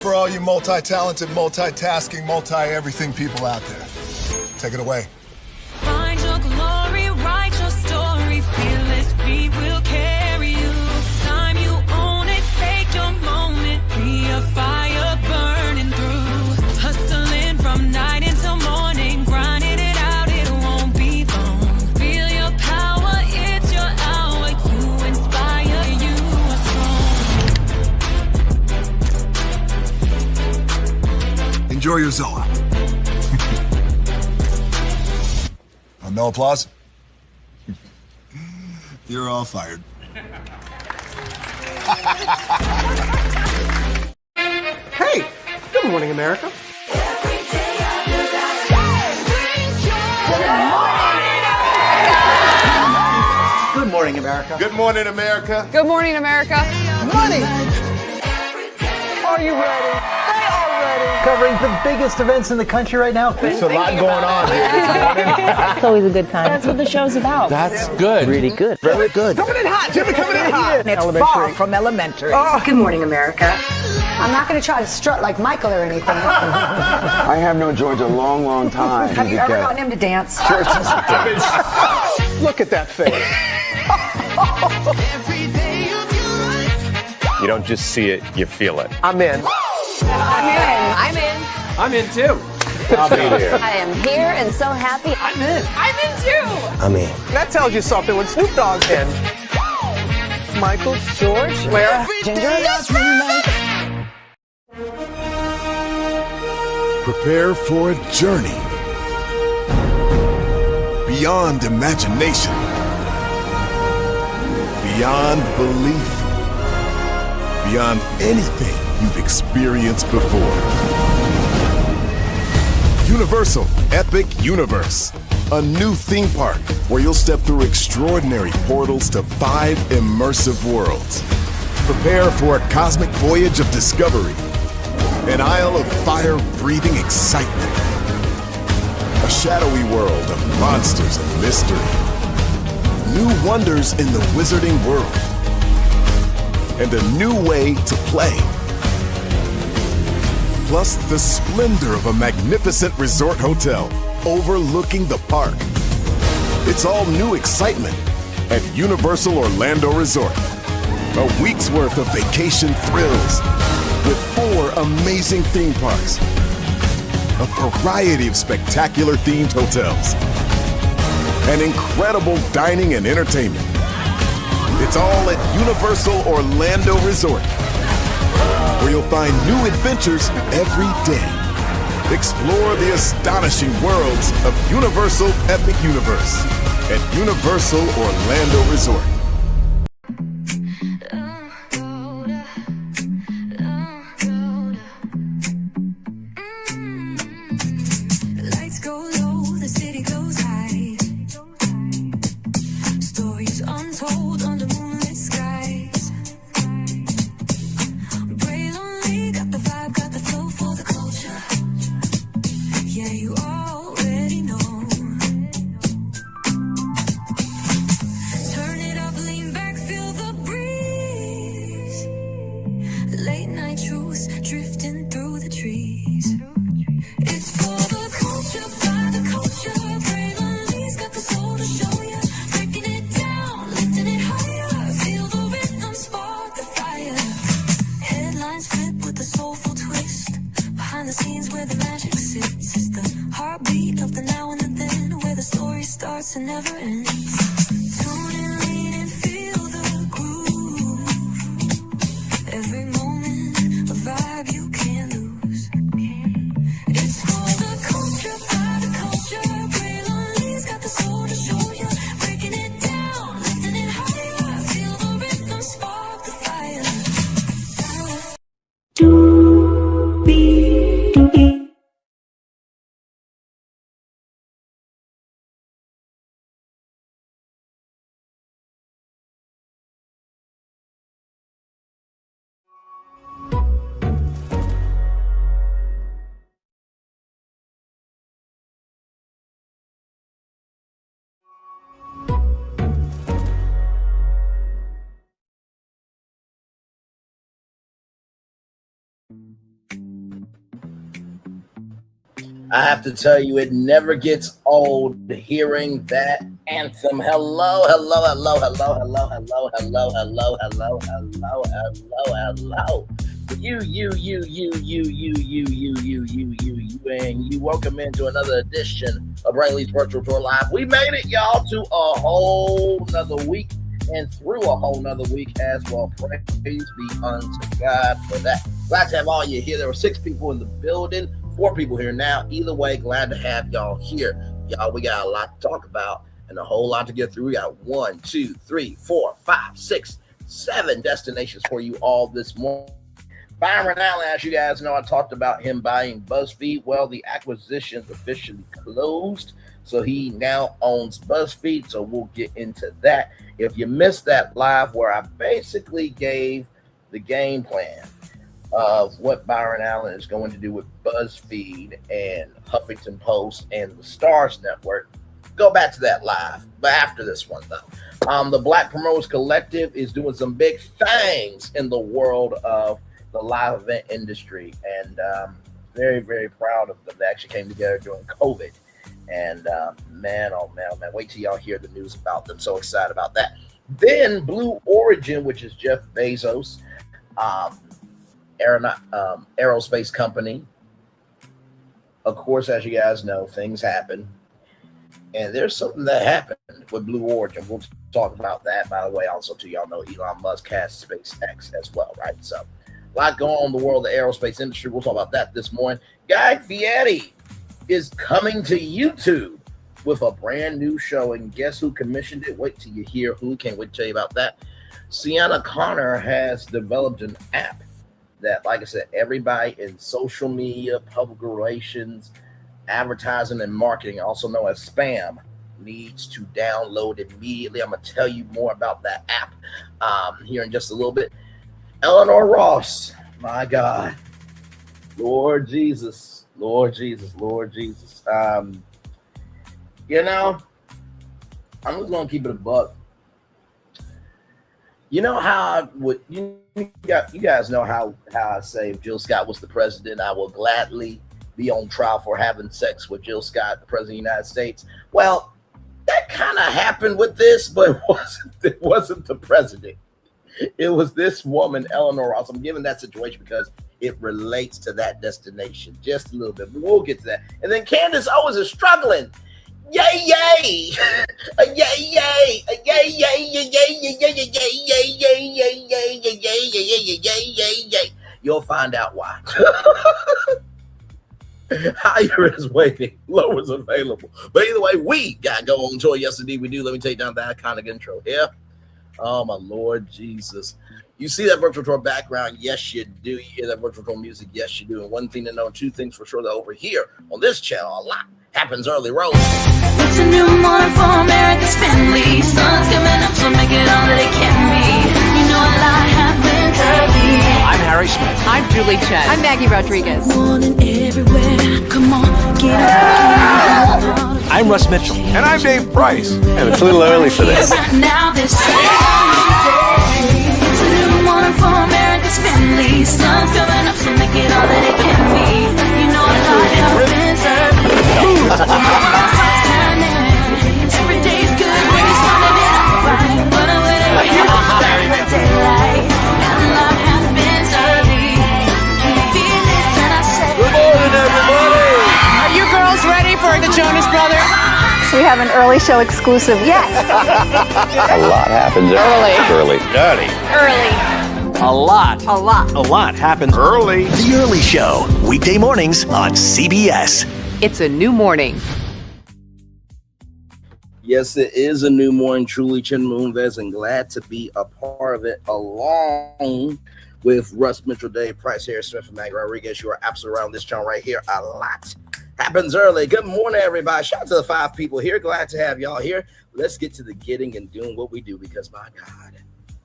For all you multi-talented, multitasking, multi-everything people out there. Take it away. Find your glory, write your story, fearless feet will carry you. Time you own it, take your moment, be a fire burning through. Hustling from night until morning, grinding it out, it won't be long. Feel your power, it's your hour, you inspire, you are strong. Enjoy your Zoa. No applause? You're all fired. Hey, good morning, America. Good morning, America. Good morning, America. Good morning, America. Money! Are you ready? They are ready. Covering the biggest events in the country right now. There's a lot going on here this morning. It's always a good time. That's what the show's about. That's good. Really good. Very good. Coming in hot. Jimmy coming in hot. It's far from elementary. Oh. Good morning, America. I'm not going to try to strut like Michael or anything. I have known George a long, long time. Have you ever gotten him to dance? Look at that face. You don't just see it, you feel it. I'm in. I'm in. I'm in. I'm in too. I'll be here. I am here and so happy. I'm in. I'm in too. I'm in. That tells you something when Snoop Dogg's in. Michael, George, where? Ginger. Prepare for a journey beyond imagination, beyond belief, beyond anything you've experienced before. Universal Epic Universe, a new theme park where you'll step through extraordinary portals to 5 immersive worlds. Prepare for a cosmic voyage of discovery, an isle of fire-breathing excitement, a shadowy world of monsters and mystery, new wonders in the wizarding world, and a new way to play. Plus the splendor of a magnificent resort hotel overlooking the park. It's all new excitement at Universal Orlando Resort. A week's worth of vacation thrills with 4 amazing theme parks, a variety of spectacular themed hotels, and incredible dining and entertainment. It's all at Universal Orlando Resort, where you'll find new adventures every day. Explore the astonishing worlds of Universal Epic Universe at Universal Orlando Resort. Lights go low, the city goes high. Stories untold under moonlit skies. Pray lonely, got the vibe, got the flow for the culture. Yeah, you already know. Turn it up, lean back, feel the breeze. Late night truths drifting through the trees. It's for the culture, by the culture. Braylon got the soul to show ya. Breaking it down, lifting it higher. Feel the rhythm, spark the fire. Headlines flip with a soulful twist. Behind the scenes where the magic sits. It's the heartbeat of the now and the then, where the story starts and never ends. Tune in, lean and feel the groove. Every moment, a vibe you can't lose. It's for the culture, by the culture. Braylon got the soul to show ya. Breaking it down, lifting it higher. Feel the rhythm, spark the fire. I have to tell you, it never gets old hearing that anthem. Hello, hello, hello, hello, hello, hello, hello, hello, hello, hello, hello, hello. And you. Welcome into another edition of Brainley's Virtual Tour Live. We made it, y'all, to a whole nother week and through a whole nother week as well. Praise be unto God for that. Glad to have all you here. There were 6 people in the building. 4 people here now. Either way, glad to have y'all here. Y'all, we got a lot to talk about and a whole lot to get through. We got 1, 2, 3, 4, 5, 6, 7 destinations for you all this morning. Byron Allen, as you guys know, I talked about him buying BuzzFeed. Well, the acquisition is officially closed, so he now owns BuzzFeed, so we'll get into that. If you missed that live where I basically gave the game plan of what Byron Allen is going to do with BuzzFeed and Huffington Post and the Stars Network, go back to that live. But after this one, though, the Black Promoters Collective is doing some big things in the world of the live event industry, and very, very proud of them. They actually came together during COVID, and man, oh man, wait till y'all hear the news about them. So excited about that. Then Blue Origin, which is Jeff Bezos' aerospace company. Of course, as you guys know, things happen, and there's something that happened with Blue Origin. We'll talk about that, by the way. Also, too, y'all know Elon Musk has SpaceX as well, right? So a lot going on in the world of the aerospace industry. We'll talk about that this morning. Guy Fieri is coming to YouTube with a brand new show, and guess who commissioned it? Wait till you hear who. Can't wait to tell you about that. Sienna Connor has developed an app that, like I said, everybody in social media, public relations, advertising, and marketing, also known as spam, needs to download immediately. I'm going to tell you more about that app here in just a little bit. Eleanor Ross, my God, Lord Jesus, Lord Jesus, Lord Jesus. You know, I'm just gonna keep it a buck. You know how you guys know how I say if Jill Scott was the president, I will gladly be on trial for having sex with Jill Scott, the president of the United States. Well, that kind of happened with this, but it wasn't the president. It was this woman, Eleanor Ross. I'm giving that situation because it relates to that destination just a little bit. But we'll get to that. And then Candace Owens is struggling. Yay, yay. Yay, yay. Yay, yay, yay, yay, yay, yay, yay, yay, yay, yay, yay, yay, yay, yay, yay, yay. You'll find out why. Higher is waiting, lower is available. But either way, we got to go on tour. Yes, indeed, we do. Let me take down that iconic intro here. Oh, my Lord Jesus. You see that virtual tour background? Yes, you do. You hear that virtual tour music? Yes, you do. And one thing to know, 2 things for sure, that over here on this channel, a lot happens early. Roll. It's a new morning for America's family. Sun's coming up, so make it all that it can be. You know a lot happens early. I'm Harry Smith. I'm Julie Chen. I'm Maggie Rodriguez. Morning everywhere. Come on, get up. I'm Russ Mitchell. And I'm Dave Price. And it's a little early for this. Right now, this it's a new morning for America's family. Sun's coming up, so make it all that it can be. You know a lot happens early. Every day's good when you started it out right. But I went away in the daylight. And a lot happens early. Can you feel it? And I said, Good morning, everybody. Are you girls ready for the Jonas Brothers? We have an early show exclusive. Yes. A lot happens early. Early. A lot. A lot. A lot happens Early. The Early Show, weekday mornings on CBS. It's a new morning. Yes, it is a new morning. Truly, Chin Moonves, and glad to be a part of it along with Russ Mitchell, Dave Price, Harry Smith, and Maggie Rodriguez. You are absolutely around this channel right here. A lot happens early. Good morning, everybody. Shout out to the 5 people here. Glad to have y'all here. Let's get to the getting and doing what we do because, my God,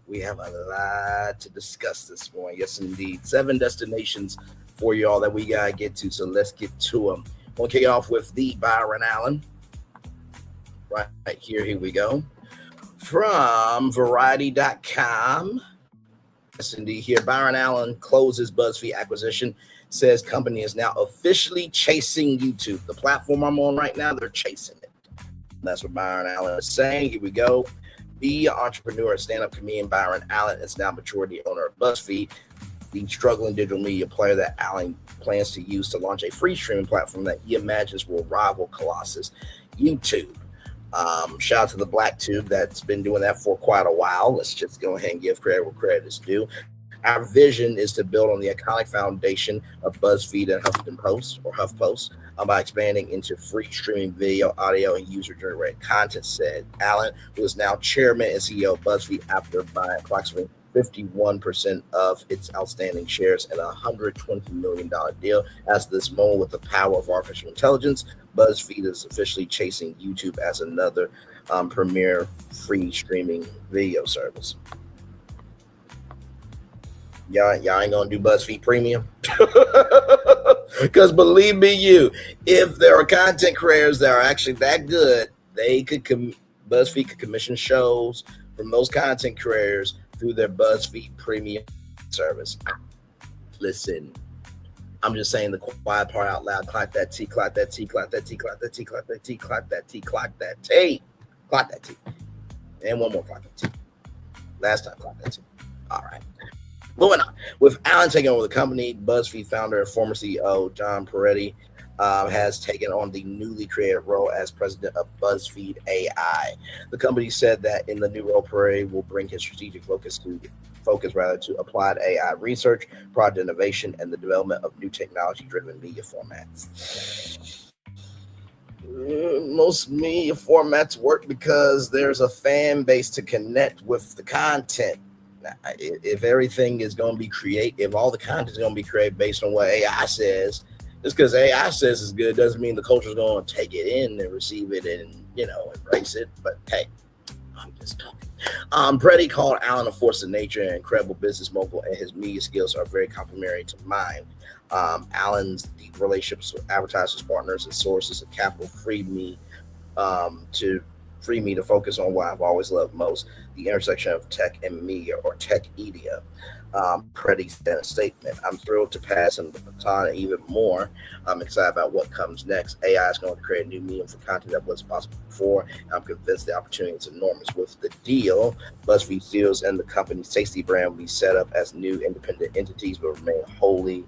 we have a lot to discuss this morning. Yes, indeed. 7 destinations for y'all that we got to get to, so let's get to them. We'll kick it off with the Byron Allen. Right here we go. From Variety.com. Yes, indeed. Here, Byron Allen closes BuzzFeed acquisition. says company is now officially chasing YouTube. The platform I'm on right now, they're chasing it. That's what Byron Allen is saying. Here we go. The entrepreneur, stand-up comedian Byron Allen is now majority owner of BuzzFeed, the struggling digital media player that Allen plans to use to launch a free streaming platform that he imagines will rival Colossus YouTube. Shout out to the Black Tube that's been doing that for quite a while. Let's just go ahead and give credit where credit is due. Our vision is to build on the iconic foundation of BuzzFeed and HuffPost by expanding into free streaming video, audio, and user-generated content, said Allen, who is now chairman and CEO of BuzzFeed after buying approximately 51% of its outstanding shares in a $120 million deal. As this moment, with the power of artificial intelligence, BuzzFeed is officially chasing YouTube as another premier free streaming video service. Y'all ain't gonna do BuzzFeed Premium? Because believe me, if there are content creators that are actually that good, BuzzFeed could commission shows from those content creators through their BuzzFeed Premium service. Listen, I'm just saying the quiet part out loud. Clock that T, clock that T, clock that T, clock that T, clock that T, clock that T, clock that T, clock that T. And one more clock that T. Last time, clock that T. All right. Moving on. With Allen taking over the company, BuzzFeed founder and former CEO John Peretti has taken on the newly created role as president of BuzzFeed AI. The company said that in the new role, Peretti will bring his strategic focus to applied AI research, product innovation, and the development of new technology-driven media formats. Most media formats work because there's a fan base to connect with the content. If everything is going to be if all the content is going to be created based on what AI says, just because AI says it's good doesn't mean the culture is going to take it in and receive it and, embrace it. But hey, I'm just talking. Peretti called Allen a force of nature and incredible business mogul, and his media skills are very complementary to mine. Allen's deep relationships with advertisers, partners, and sources of capital freed me to focus on what I've always loved most, the intersection of tech and media, or tech-edia. Peretti said in a statement, I'm thrilled to pass him the baton, and even more, I'm excited about what comes next. AI is going to create a new medium for content that wasn't possible before. I'm convinced the opportunity is enormous. With the deal, BuzzFeed Studios and the company's Tasty brand will be set up as new independent entities, but remain wholly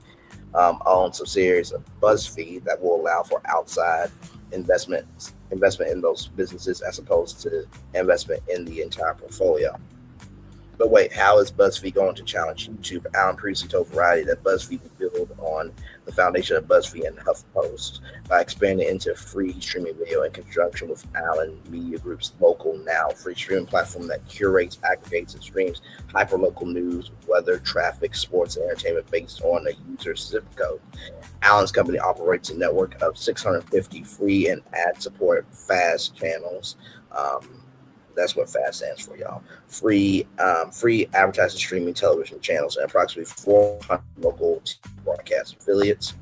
owned subsidiaries of BuzzFeed that will allow for outside investment in those businesses as opposed to investment in the entire portfolio. But wait, how is BuzzFeed going to challenge YouTube? Allen previously told Variety that BuzzFeed will build on the foundation of BuzzFeed and HuffPost by expanding into free streaming video in conjunction with Allen Media Group's Local Now free streaming platform that curates, aggregates, and streams hyperlocal news, weather, traffic, sports, and entertainment based on a user's zip code. Allen's company operates a network of 650 free and ad-supported FAST channels. That's what FAST stands for, y'all. Free advertising streaming television channels and approximately 400 local broadcast affiliates.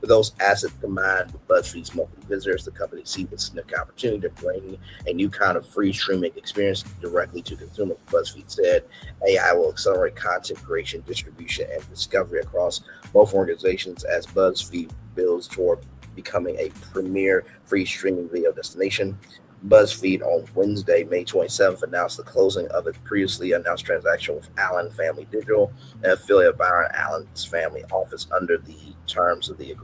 With those assets combined with BuzzFeed's monthly visitors, the company sees a significant opportunity to bring a new kind of free streaming experience directly to consumers. BuzzFeed said AI will accelerate content creation, distribution, and discovery across both organizations as BuzzFeed builds toward becoming a premier free streaming video destination. BuzzFeed on Wednesday, May 27th, announced the closing of its previously announced transaction with Allen Family Digital, an affiliate of Byron Allen's family office. Under the terms of the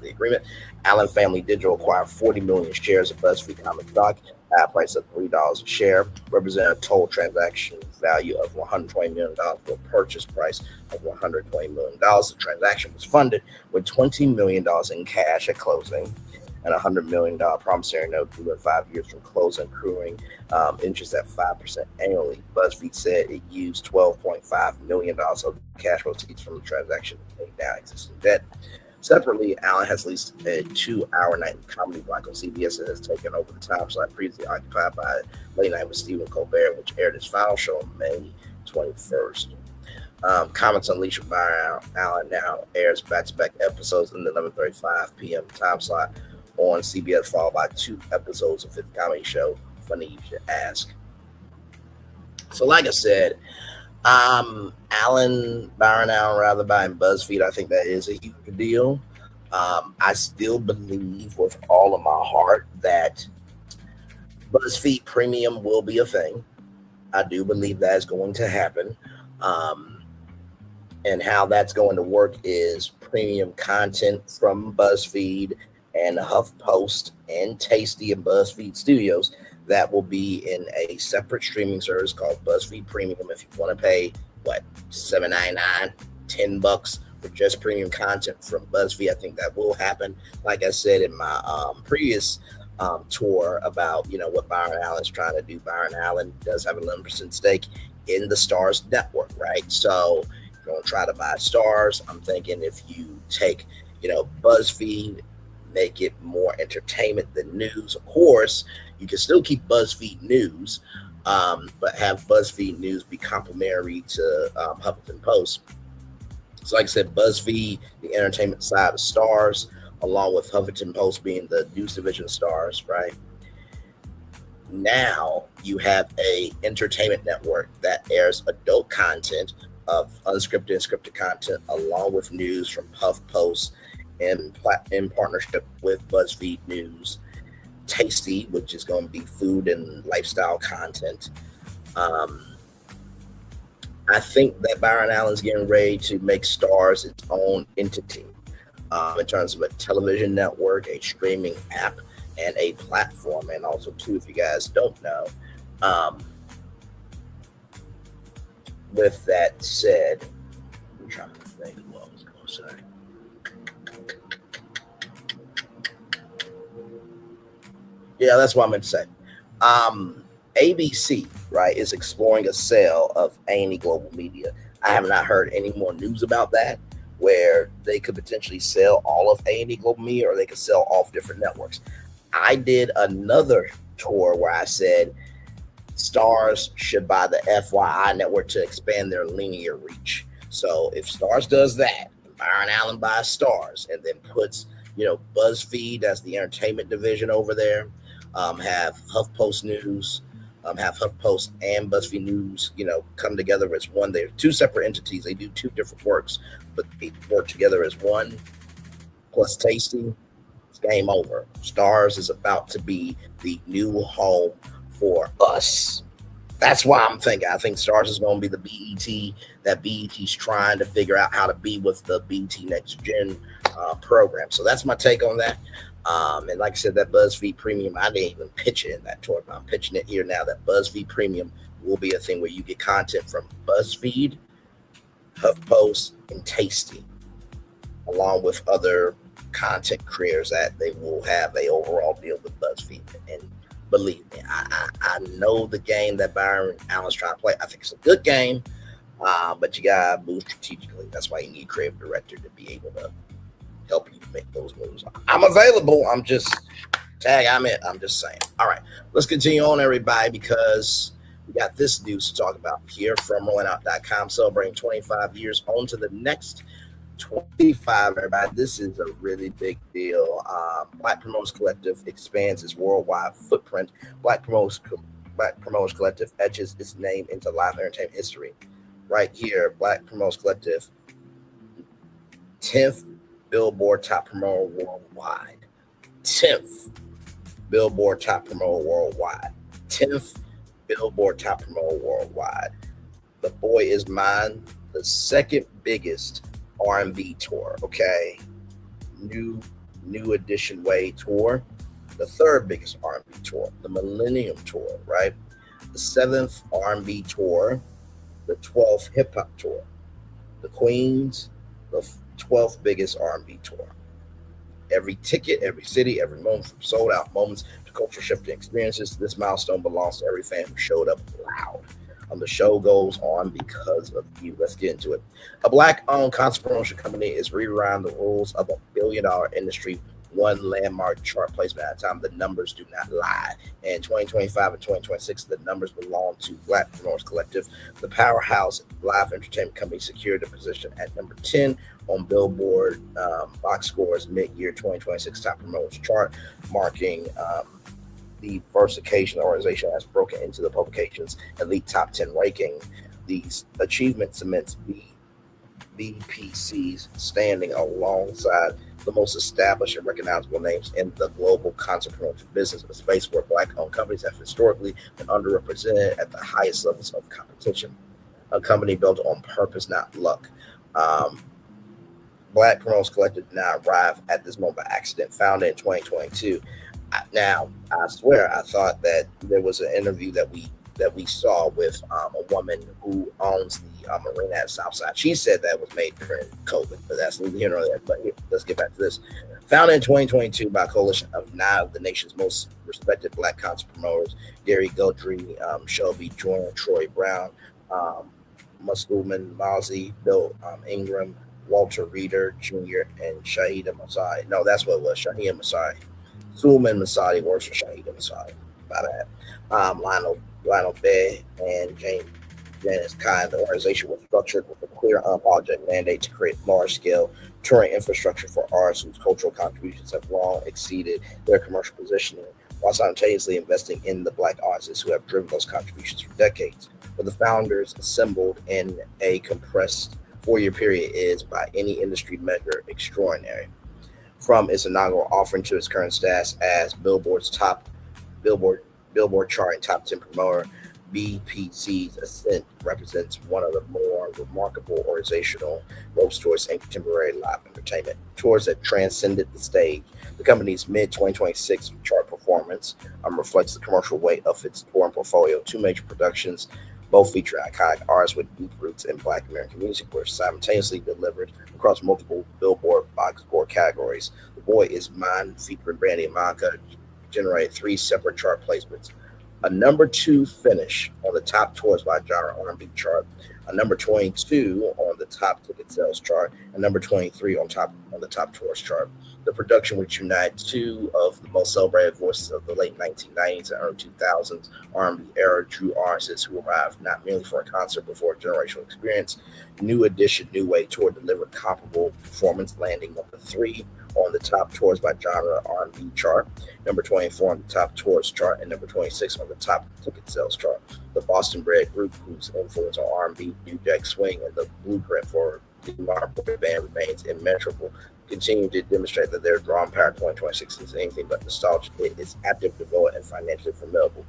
agreement, Allen Family Digital acquired 40 million shares of BuzzFeed common stock at a price of $3 a share, representing a total transaction value of $120 million for a purchase price of $120 million. The transaction was funded with $20 million in cash at closing and a $100 million promissory note due in 5 years from closing, accruing interest at 5% annually. BuzzFeed said it used $12.5 million of cash proceeds from the transaction to pay down existing debt. Separately, Allen has leased a 2-hour night comedy block on CBS that has taken over the time slot previously occupied by Late Night with Stephen Colbert, which aired its final show on May 21st. Comments Unleashed with Byron Allen now airs back-to-back episodes in the 11:35 p.m. time slot on CBS, followed by 2 episodes of his comedy show, Funny You Should Ask. So like I said, Byron Allen rather buying BuzzFeed, I think that is a huge deal. I still believe with all of my heart that BuzzFeed Premium will be a thing. I do believe that is going to happen. And how that's going to work is premium content from BuzzFeed and HuffPost and Tasty and BuzzFeed Studios that will be in a separate streaming service called BuzzFeed Premium. If you want to pay $7.99, $10 for just premium content from BuzzFeed, I think that will happen. Like I said in my previous tour about what Byron Allen's trying to do. Byron Allen does have an 11% stake in the Stars network, right? So if you're going to try to buy Stars, I'm thinking if you take BuzzFeed, make it more entertainment than news. Of course, you can still keep BuzzFeed News, but have BuzzFeed News be complementary to Huffington Post. So like I said, BuzzFeed, the entertainment side of Stars, along with Huffington Post being the news division of Stars, right? Now you have a entertainment network that airs adult content of unscripted and scripted content, along with news from HuffPost in partnership with BuzzFeed News. Tasty, which is going to be food and lifestyle content. I think that Byron Allen's getting ready to make Stars its own entity in terms of a television network, a streaming app, and a platform. And also, too, if you guys don't know, with that said, I'm trying to think what I was going to say. Yeah, that's what I meant to say. ABC, right, is exploring a sale of A&E Global Media. I have not heard any more news about that, where they could potentially sell all of A&E Global Media, or they could sell off different networks. I did another tour where I said Stars should buy the FYI network to expand their linear reach. So if Stars does that, Byron Allen buys Stars and then puts, BuzzFeed as the entertainment division over there, have HuffPost News, have HuffPost and BuzzFeed News, come together as one. They're two separate entities. They do two different works, but they work together as one. Plus Tasty, it's game over. Stars is about to be the new home for us. That's why I'm thinking. I think Stars is going to be the BET that BET's trying to figure out how to be with the BET Next Gen program. So that's my take on that. And like I said, that BuzzFeed Premium, I didn't even pitch it in that tour, but I'm pitching it here now. That BuzzFeed Premium will be a thing where you get content from BuzzFeed, HuffPost, and Tasty, along with other content creators that they will have a overall deal with BuzzFeed. And believe me, I know the game that Byron Allen's trying to play. I think it's a good game, but you gotta move strategically. That's why you need a creative director to be able to help you make those moves. I'm available. I'm just I'm just saying. All right, let's continue on, everybody, because we got this news to talk about here from roulette.com, celebrating 25 years on to the next 25, everybody. This is a really big deal. Black Promoters Collective expands its worldwide footprint. Black Promoters Collective etches its name into live entertainment history. Right here, Black Promoters Collective, 10th Billboard Top Promoter Worldwide. 10th Billboard Top Promoter Worldwide. 10th Billboard Top Promoter Worldwide. The Boy Is Mine, the second biggest R&B tour, okay? New Edition Way tour. The third biggest R&B tour. The Millennium Tour, right? The 7th R&B tour. The 12th Hip Hop Tour. The Queens, the 12th biggest R&B tour. Every ticket, every city, every moment, from sold out moments to culture shifting experiences, this milestone belongs to every fan who showed up loud. The show goes on because of you. Let's get into it. A Black-owned concert promotion company is rewriting the rules of a billion-dollar industry, one landmark chart placement at a time. The numbers do not lie. In 2025 and 2026, the numbers belong to Black Promoters Collective. The powerhouse live entertainment company secured a position at number 10 on Billboard Box Score's mid-year 2026 Top Promoters chart, marking the first occasion the organization has broken into the publication's elite top 10 ranking. These achievements cements BPC's standing alongside the most established and recognizable names in the global concert promotion business, a space where Black-owned companies have historically been underrepresented at the highest levels of competition. A company built on purpose, not luck. Black Promoters Collective did not arrive at this moment by accident. Founded in 2022. Now, I swear, I thought that there was an interview that we saw with a woman who owns the marina at Southside. She said that was made during COVID, but that's neither here nor there. But here, let's get back to this. Founded in 2022 by a coalition of 9 of the nation's most respected Black concert promoters: Gary Guthrie, Shelby Joyner, Troy Brown, Musculman Mozzie, Bill Ingram, Walter Reeder Jr., and Shahida Masai. No, that's what it was. Shahida Masai. Suleiman Masadi works for Shahida Masai. By that. Lionel Bay and Janice Kai. The organization was structured with a clear, unapologetic mandate to create large-scale touring infrastructure for artists whose cultural contributions have long exceeded their commercial positioning, while simultaneously investing in the Black artists who have driven those contributions for decades. But the founders assembled in a compressed 4-year period is, by any industry measure, extraordinary. From its inaugural offering to its current status as Billboard charting top 10 promoter, BPC's ascent represents one of the more remarkable organizational ropes towards and contemporary live entertainment, tours that transcended the stage. The company's mid-2026 chart performance reflects the commercial weight of its touring portfolio. 2 major productions, both feature iconic artists with deep roots in Black American music, were simultaneously delivered across multiple Billboard box score categories. The Boy Is Mine, featuring Brandy and Monica, generated 3 separate chart placements: a number 2 finish on the top tours by genre R&B chart, a number 22 on the top ticket sales chart, and number 23 on the top tours chart. The production, which united 2 of the most celebrated voices of the late 1990s and early 2000s R&B era true artists who arrived not merely for a concert but for a generational experience. New Edition, New Way Tour delivered comparable performance, landing number 3 on the top tours by genre R&B chart, number 24 on the top tours chart, and number 26 on the top ticket sales chart. The Boston-bred group, whose influence on R&B, New Jack Swing, and the blueprint for the modern boy band remains immeasurable, continue to demonstrate that their drawing power 2026 is anything but nostalgic. It is active, devoted, and financially formidable.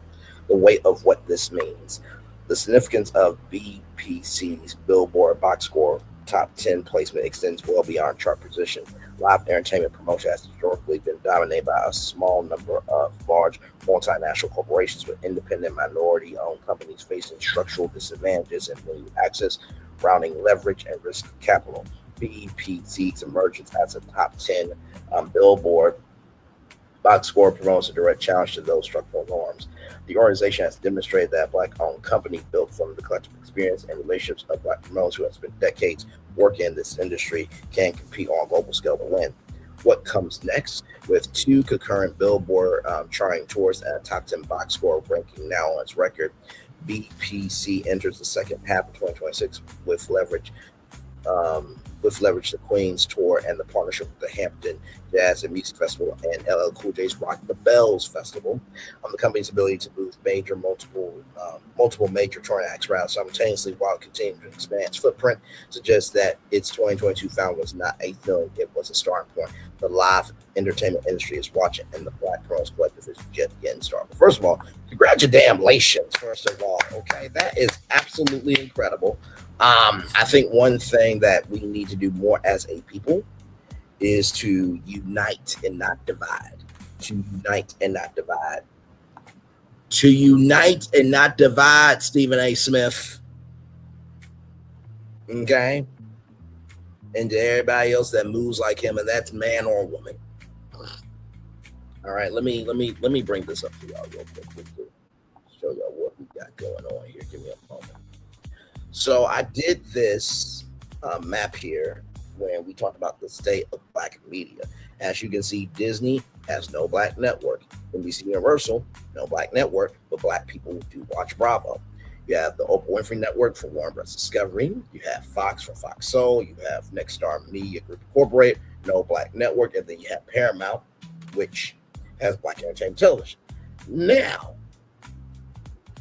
The weight of what this means. The significance of BPC's Billboard box score top 10 placement extends well beyond chart position. Live entertainment promotion has historically been dominated by a small number of large multinational corporations, with independent minority-owned companies facing structural disadvantages in limited access, rounding leverage, and risk capital. BPC's emergence as a top 10 Billboard box score promotes a direct challenge to those structural norms. The organization has demonstrated that a Black-owned company built from the collective experience and relationships of Black promoters who have spent decades working in this industry can compete on a global scale to win. What comes next? With 2 concurrent Billboard charting tours and a top 10 box score ranking now on its record, BPC enters the second half of 2026 with leverage the Queens tour and the partnership with the Hampton Jazz and Music Festival and LL Cool J's Rock the Bells Festival. The company's ability to move multiple major touring acts around simultaneously while continuing to expand its footprint suggests that its 2022 found was not a feeling, it was a starting point. The live entertainment industry is watching, and the Black Promoters Collective is just getting started. First of all, congratulations, first of all. Okay, that is absolutely incredible. I think one thing that we need to do more as a people is to unite and not divide. To unite and not divide. To unite and not divide, Stephen A. Smith. Okay? And to everybody else that moves like him, and that's man or woman. All right, let me bring this up for y'all real quick to show y'all what we got going on here. Give me a moment. So I did this map here when we talked about the state of Black media. As you can see, Disney has no Black network. NBC Universal, no Black network, but Black people do watch Bravo. You have the Oprah Winfrey Network for Warner Bros. Discovery. You have Fox for Fox Soul. You have Nexstar Media Group Incorporated, no Black network. And then you have Paramount, which has Black entertainment television. Now,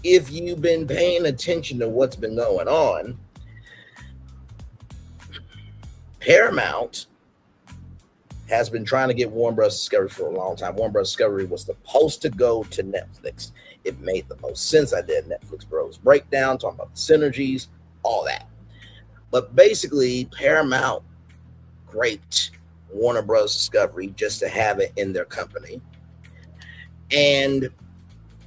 if you've been paying attention to what's been going on, Paramount has been trying to get Warner Bros. Discovery for a long time. Warner Bros. Discovery was supposed to go to Netflix. It made the most sense. I did Netflix Bros breakdown, talking about the synergies, all that. But basically, Paramount raped Warner Bros. Discovery just to have it in their company. And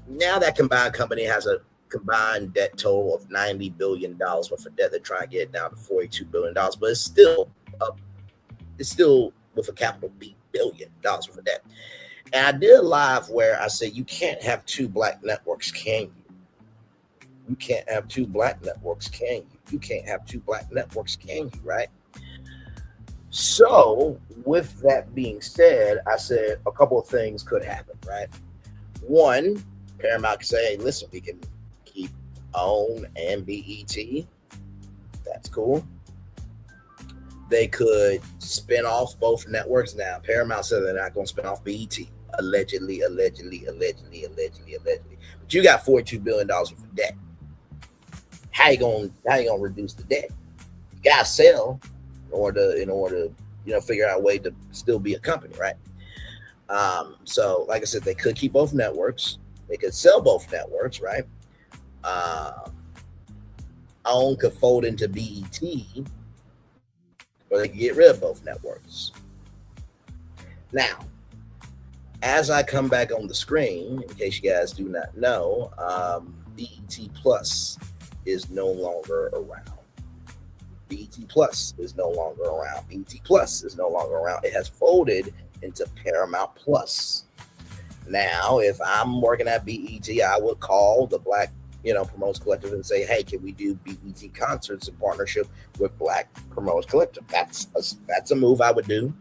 now that combined company has a combined debt total of $90 billion worth of debt. They're trying to get it down to $42 billion, but it's still with a capital B, billion dollars worth of debt. And I did a live where I said, you can't have two black networks, can you? You can't have two black networks, can you? You can't have two black networks, can you, right? So with that being said, I said a couple of things could happen, right? One, Paramount could say, hey, listen, we can keep OWN and BET. That's cool. They could spin off both networks. Now, Paramount said they're not going to spin off BET. Allegedly. But you got $42 billion worth of debt. How you gonna reduce the debt? You gotta sell in order to figure out a way to still be a company, right? So like I said, they could keep both networks. They could sell both networks, right? OWN could fold into BET, or they could get rid of both networks. Now, as I come back on the screen, in case you guys do not know, BET Plus is no longer around. BET Plus is no longer around. BET Plus is no longer around. It has folded into Paramount Plus. Now, if I'm working at BET, I would call the Black, Promoters Collective and say, hey, can we do BET concerts in partnership with Black Promoters Collective? That's a move I would do.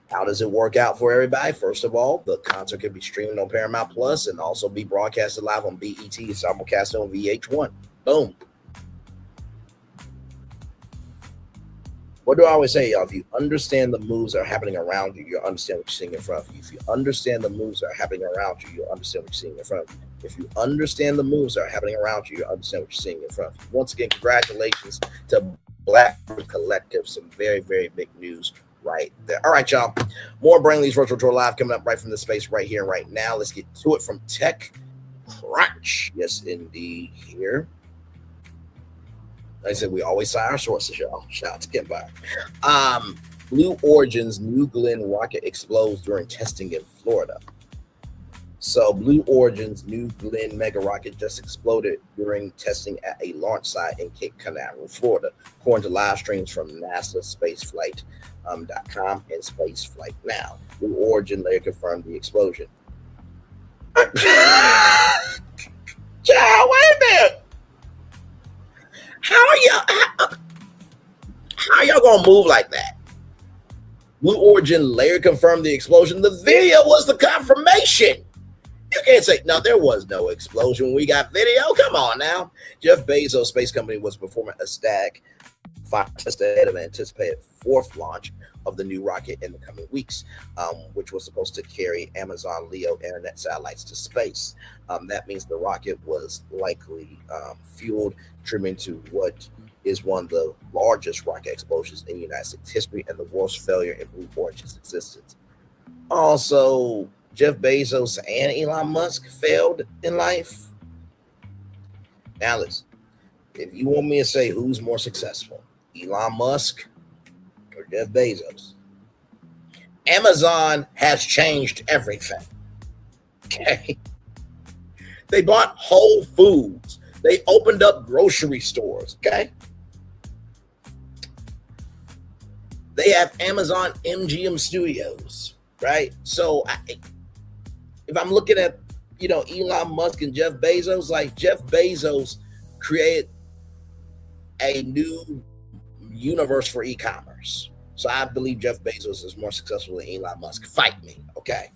How does it work out for everybody? First of all, the concert can be streamed on Paramount Plus and also be broadcasted live on BET, simulcast on VH1. Boom. What do I always say, y'all? If you understand the moves that are happening around you, you'll understand what you're seeing in front of you. If you understand the moves that are happening around you, you'll understand what you're seeing in front of you. If you understand the moves that are happening around you, you'll understand what you're seeing in front of you. Once again, congratulations to Black Collective. Some very, very big news right there. All right, y'all. More Brainley's Virtual Tour Live coming up right from the space right here, right now. Let's get to it from Tech Crunch. Yes, indeed. Here. Like I said, we always cite our sources, y'all. Shout out to Kim Byron. Blue Origin's New Glenn rocket explodes during testing in Florida. So Blue Origin's New Glenn mega rocket just exploded during testing at a launch site in Cape Canaveral, Florida, according to live streams from NASA Spaceflight.com and Spaceflight Now. Blue Origin later confirmed the explosion. Child, wait a minute. How are y'all gonna move like that? Blue Origin later confirmed the explosion. The video was the confirmation. You can't say, no, there was no explosion. We got video. Come on now. Jeff Bezos' space company was performing a static fire test ahead of an anticipated fourth launch of the new rocket in the coming weeks, which was supposed to carry Amazon LEO internet satellites to space. That means the rocket was likely fueled, trimming to what is one of the largest rocket explosions in United States history and the worst failure in Blue Origin's existence. Also, Jeff Bezos and Elon Musk failed in life. Now listen, if you want me to say who's more successful, Elon Musk or Jeff Bezos, Amazon has changed everything. Okay. They bought Whole Foods. They opened up grocery stores. Okay. They have Amazon MGM Studios, right? So if I'm looking at, Elon Musk and Jeff Bezos, like Jeff Bezos created a new universe for e-commerce. So I believe Jeff Bezos is more successful than Elon Musk. Fight me. Okay.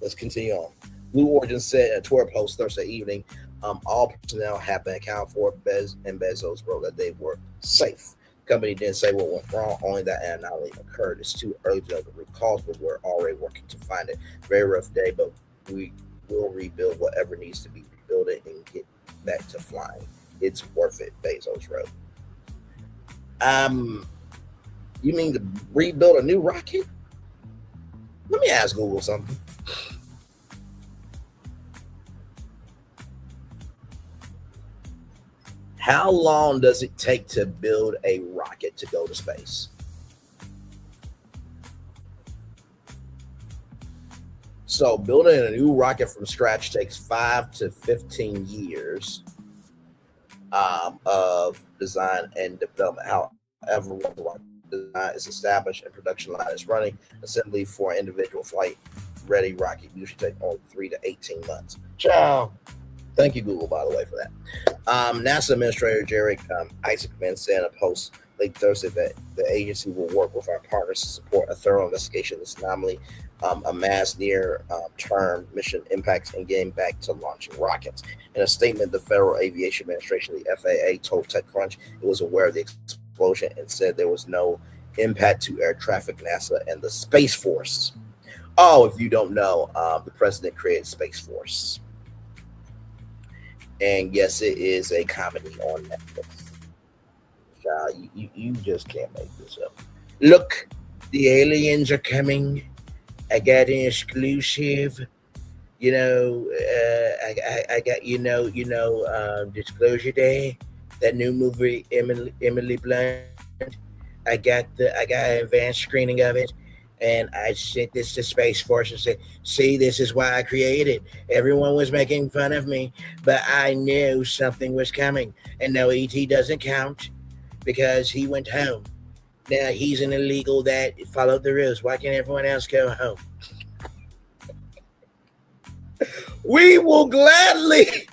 Let's continue on. Blue Origin said in a Twitter post Thursday evening, all personnel have been accounted for. Bezos wrote that they were safe. The company didn't say what went wrong, only that an anomaly occurred. It's too early to know the root cause, but we're already working to find it. Very rough day, but we will rebuild whatever needs to be rebuild it and get back to flying. It's worth it, Bezos wrote. You mean to rebuild a new rocket? Let me ask Google something. How long does it take to build a rocket to go to space? So building a new rocket from scratch takes 5 to 15 years of design and development. However, when the rocket design is established and production line is running, assembly for an individual flight-ready rocket usually takes only 3 to 18 months. Ciao. Thank you, Google, by the way, for that. NASA Administrator Jerry Isaacman said in a post late Thursday that the agency will work with our partners to support a thorough investigation of this anomaly, amass near-term mission impacts, and getting back to launching rockets. In a statement, the Federal Aviation Administration, the FAA, told TechCrunch it was aware of the explosion and said there was no impact to air traffic, NASA, and the Space Force. Oh, if you don't know, the president created Space Force. And yes, it is a comedy on Netflix. You just can't make this up. Look, the aliens are coming. I got an exclusive. I got Disclosure Day, that new movie Emily Blunt. I got an advanced screening of it. And I sent this to Space Force and said, see, this is why I created it. Everyone was making fun of me, but I knew something was coming. And no, E.T. doesn't count because he went home. Now, he's an illegal that followed the rules. Why can't everyone else go home? We will gladly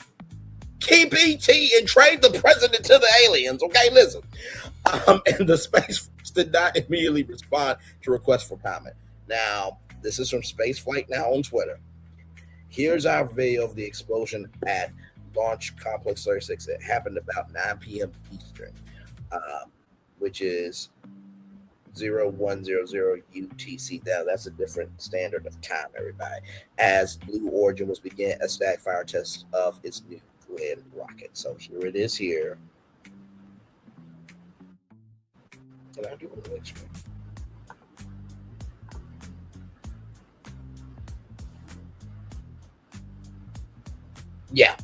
keep E.T. and trade the president to the aliens. Okay, listen. And the Space Force did not immediately respond to requests for comment. Now, this is from Spaceflight Now on Twitter. Here's our video of the explosion at Launch Complex 36. It happened about 9 p.m. Eastern, which is 0100 UTC. Now, that's a different standard of time, everybody. As Blue Origin was beginning a stack fire test of its new Glenn rocket. So here it is here. Can I do a next one? Yeah.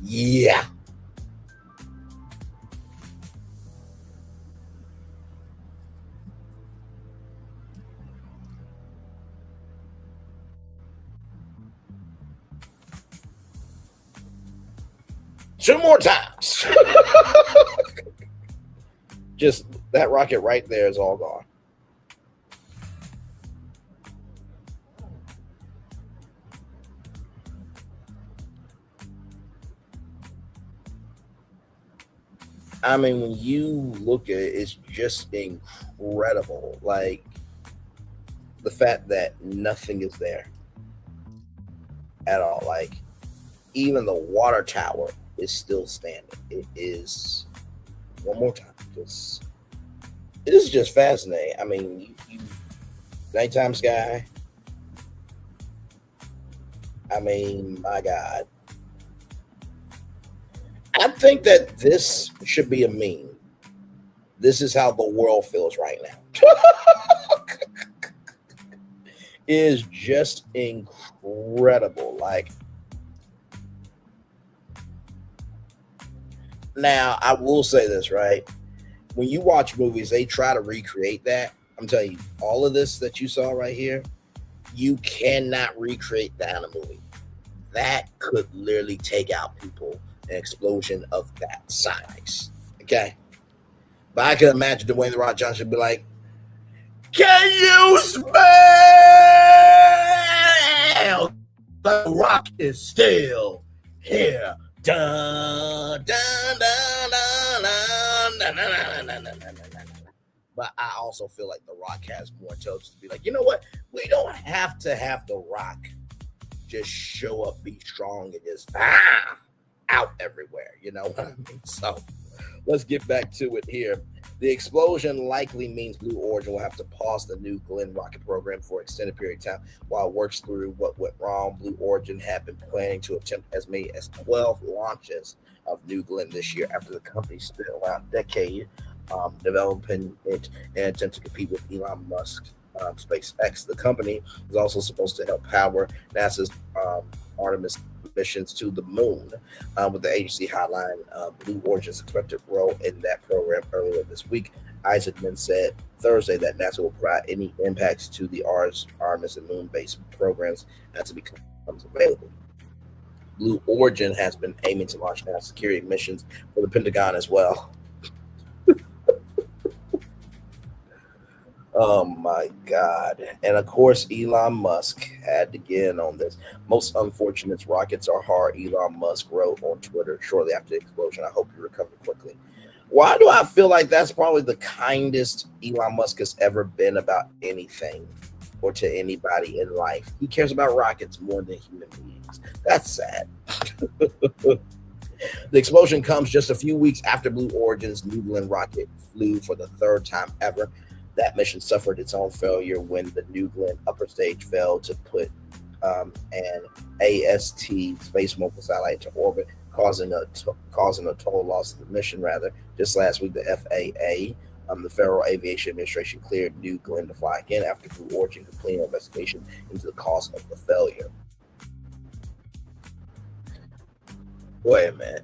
Yeah. Two more times. Just that rocket right there is all gone. I mean, when you look at it, it's just incredible. Like the fact that nothing is there at all. Like even the water tower is still standing. It is, one more time, it is just fascinating. I mean, you nighttime sky. I mean, my God. I think that this should be a meme. This is how the world feels right now. It is just incredible. Like, now, I will say this, right? When you watch movies, they try to recreate that. I'm telling you, all of this that you saw right here, you cannot recreate that in a movie. That could literally take out people, an explosion of that size. Okay? But I can imagine Dwayne The Rock Johnson be like, can you smell? The Rock is still here. Dun, dun, dun, dun, dun, dun, dun, dun, dun, dun. But I also feel like The Rock has more intelligence to be like, you know what? We don't have to have The Rock just show up, be strong, and just out everywhere. You know what I mean? So let's get back to it here. The explosion likely means Blue Origin will have to pause the New Glenn rocket program for an extended period of time while it works through what went wrong. Blue Origin had been planning to attempt as many as 12 launches of New Glenn this year after the company spent around a decade developing it and attempt to compete with Elon Musk. SpaceX. The company is also supposed to help power NASA's Artemis missions to the moon. With the agency hotline, Blue Origin's expected role in that program earlier this week. Isaacman said Thursday that NASA will provide any impacts to the Artemis and moon-based programs as it becomes available. Blue Origin has been aiming to launch NASA security missions for the Pentagon as well. Oh my God. And of course, Elon Musk had to get in on this. Most unfortunate rockets are hard, Elon Musk wrote on Twitter shortly after the explosion. I hope you recover quickly. Why do I feel like that's probably the kindest Elon Musk has ever been about anything or to anybody in life? He cares about rockets more than human beings. That's sad. The explosion comes just a few weeks after Blue Origin's New Glenn rocket flew for the third time ever. That mission suffered its own failure when the New Glenn upper stage failed to put an AST space mobile satellite into orbit, causing a total loss of the mission. Rather, just last week, the FAA, the Federal Aviation Administration, cleared New Glenn to fly again after Blue Origin completed an investigation into the cause of the failure. Wait a minute.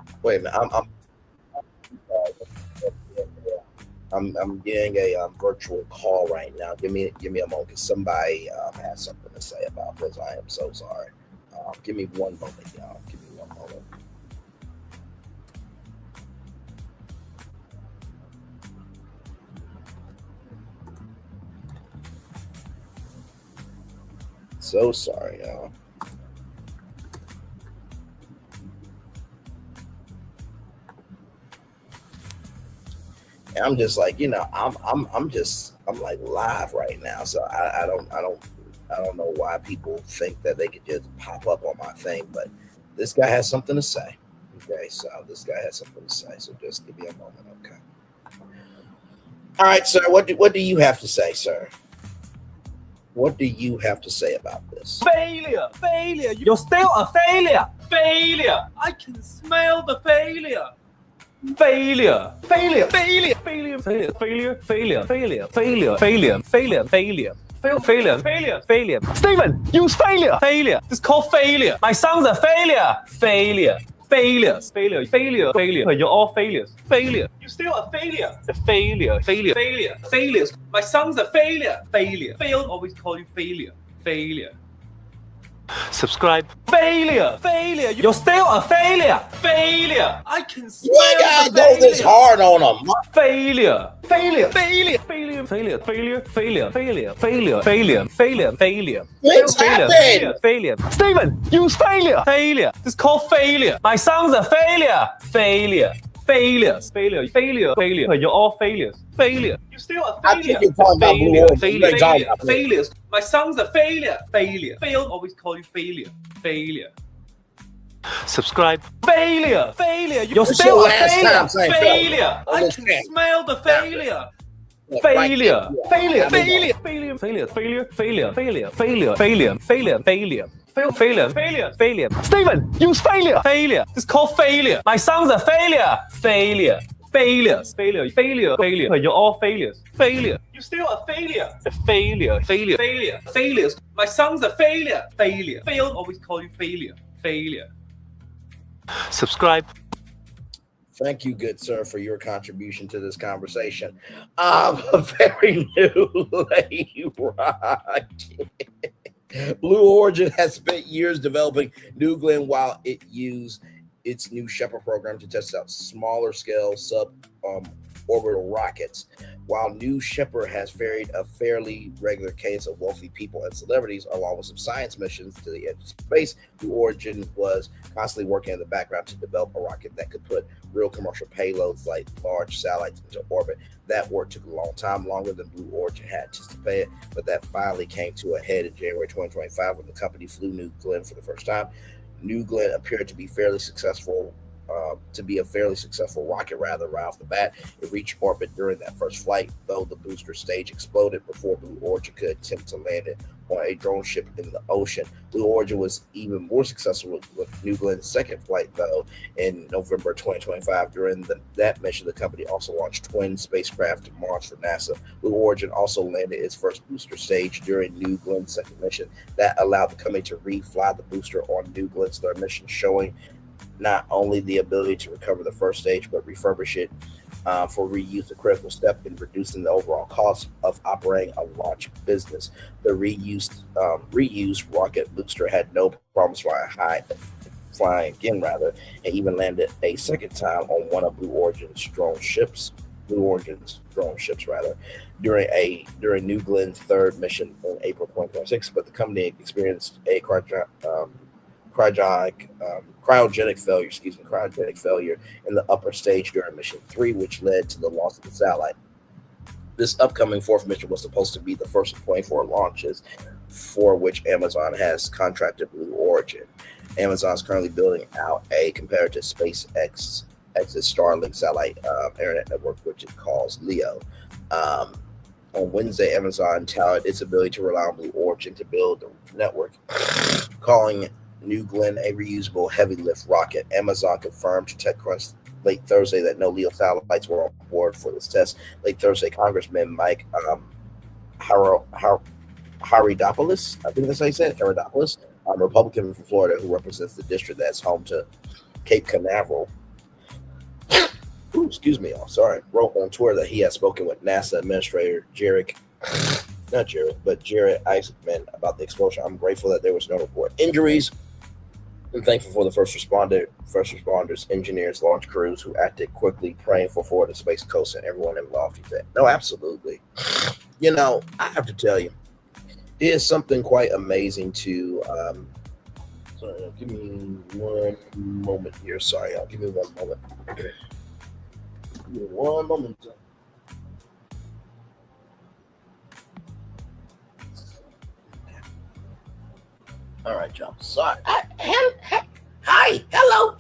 I'm getting a virtual call right now. Give me a moment because somebody has something to say about this. I am so sorry. Give me one moment, y'all. Give me one moment. So sorry, y'all. And I'm just like, I'm like live right now, so I don't know why people think that they could just pop up on my thing, but this guy has something to say. Okay, so this guy has something to say, so just give me a moment, okay? All right, sir, what do you have to say, sir? What do you have to say about this? Failure! You're still a failure! Failure! I can smell the failure! Failure! Stephen, use failure! Failure! It's called failure! My son's a failure! Failures! You're all failures. Failure! You're still a failure! A failure! Failures! My son's a failure! Failure! Fail always call you failure. Failure! Subscribe. Failure! You're still a failure! Failure! I can smell you gotta go this hard on them. Failure! Stephen, use failure! Failure! It's called failure! My son's a failure! Failures! You're all failures. Failure! You're still a failure! I think you're talking about Blue Origin. Failures! My son's a failure! Failure! Fail always call you failure. Failure! Subscribe. Failure! You're still a failure! Failure! I can smell the failure! Failure! Stephen, use failure! Failure! It's called failure! My son's a failure! Failures! You're all failures. Failure! You're still a failure! A failure! Failures! My son's a failure! Failure! Fail always call you failure. Failure! Subscribe. Thank you, good sir, for your contribution to this conversation. A very new lady rocket. Blue Origin has spent years developing New Glenn while it used its new Shepard program to test out smaller scale suborbital rockets. While New Shepard has varied a fairly regular cadence of wealthy people and celebrities, along with some science missions to the edge of space, Blue Origin was constantly working in the background to develop a rocket that could put real commercial payloads like large satellites into orbit. That work took a long time, longer than Blue Origin had anticipated, but that finally came to a head in January 2025 when the company flew New Glenn for the first time. New Glenn appeared to be fairly successful to be a fairly successful rocket right off the bat. It reached orbit during that first flight, though the booster stage exploded before Blue Origin could attempt to land it on a drone ship in the ocean. Blue Origin was even more successful with New Glen's second flight, though, in November 2025. During that mission, the company also launched twin spacecraft to Mars for NASA. Blue Origin also landed its first booster stage during New Glen's second mission. That allowed the company to refly the booster on New Glen's third mission, showing not only the ability to recover the first stage, but refurbish it for reuse, a critical step in reducing the overall cost of operating a launch business. The reused rocket booster had no problems flying again, and even landed a second time on one of Blue Origin's drone ships, during New Glen's third mission in April 2026. But the company experienced a cryogenic failure in the upper stage during mission 3, which led to the loss of the satellite. This upcoming fourth mission was supposed to be the first of 24 launches, for which Amazon has contracted Blue Origin. Amazon is currently building out a comparative SpaceX's Starlink satellite internet network, which it calls LEO. On Wednesday, Amazon touted its ability to rely on Blue Origin to build the network, calling New Glenn a reusable heavy lift rocket. Amazon confirmed to TechCrunch late Thursday that no LEO satellites were on board for this test. Late Thursday, Congressman Mike Haridopoulos, I think that's how he said, Haridopoulos, Republican from Florida, who represents the district that's home to Cape Canaveral, wrote on Twitter that he had spoken with NASA Administrator Jared Isaacman about the explosion. I'm grateful that there was no report injuries. I'm thankful for the first responders, engineers, launch crews who acted quickly, praying for Florida Space Coast and everyone involved. He said, "No, absolutely. You know, I have to tell you, it is something quite amazing to." Sorry, give me one moment here. Sorry, y'all. Give me one moment. Okay. Give me one moment. All right, y'all. Sorry. Hi. Hello.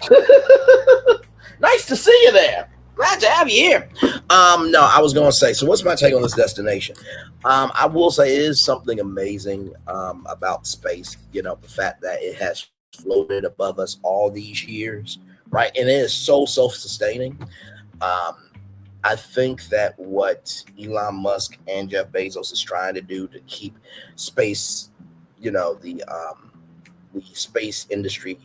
Nice to see you there. Glad to have you here. No, I was going to say, so what's my take on this destination? I will say it is something amazing about space, you know, the fact that it has floated above us all these years, right? And it is so self-sustaining. I think that what Elon Musk and Jeff Bezos is trying to do to keep space, you know, the space industry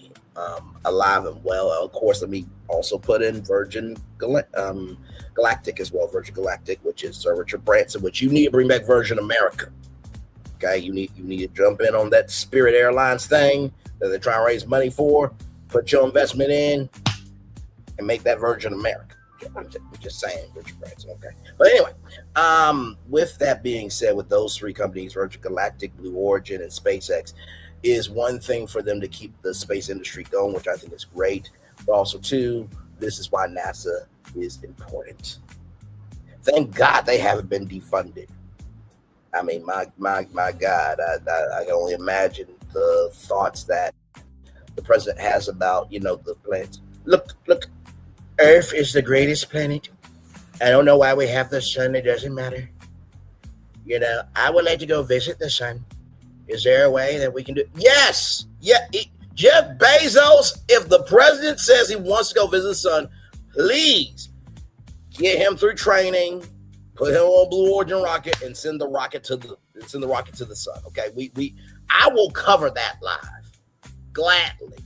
alive and well. Of course, let me also put in Virgin Galactic as well. Virgin Galactic, which is Sir Richard Branson, which you need to bring back Virgin America. Okay, you need to jump in on that Spirit Airlines thing that they're trying to raise money for. Put your investment in and make that Virgin America. I'm just saying, Richard Branson. Okay, but anyway, with that being said, with those three companies, Virgin Galactic, Blue Origin, and SpaceX, is one thing for them to keep the space industry going, which I think is great. But also, two, this is why NASA is important. Thank God they haven't been defunded. I mean, my God, I can only imagine the thoughts that the president has about, you know, the planets. Look, Earth is the greatest planet. I don't know why we have the sun. It doesn't matter. You know, I would like to go visit the sun. Is there a way that we can do it? Yes. Yeah. Jeff Bezos, if the president says he wants to go visit the sun, please get him through training, put him on Blue Origin rocket, and send the rocket to the sun. Okay. I will cover that live. Gladly.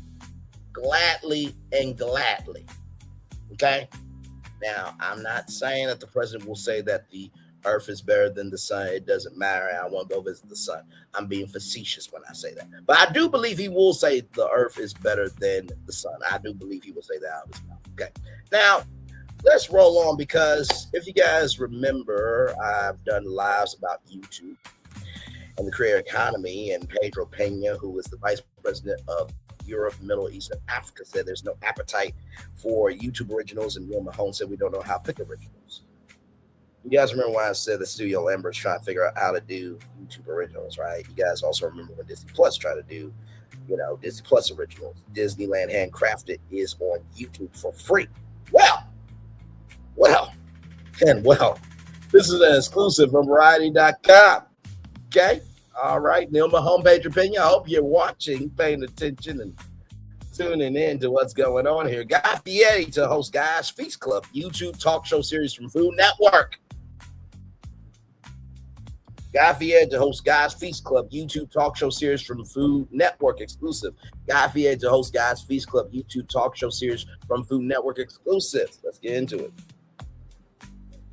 Okay. Now, I'm not saying that the president will say that the Earth is better than the sun. It doesn't matter. I want to go visit the sun. I'm being facetious when I say that. But I do believe he will say the Earth is better than the sun. I do believe he will say that out of his mouth. Okay. Now, let's roll on, because if you guys remember, I've done lives about YouTube and the creator economy, and Pedro Pena, who is the vice president of Europe, Middle East, and Africa, said there's no appetite for YouTube originals, and Neil Mahone said we don't know how to pick originals. You guys remember when I said that Studio Lambert's trying to figure out how to do YouTube originals, right? You guys also remember when Disney Plus tried to do, Disney Plus originals. Disneyland Handcrafted is on YouTube for free. Well, this is an exclusive from Variety.com. Okay? All right. Nilma homepage opinion. I hope you're watching, paying attention, and tuning in to what's going on here. Guy Fieri to host Guy's Feast Club YouTube talk show series from Food Network. Guy Fieri to host Guy's Feast Club YouTube talk show series from Food Network exclusive. Guy Fieri to host Guy's Feast Club YouTube talk show series from Food Network exclusive. Let's get into it.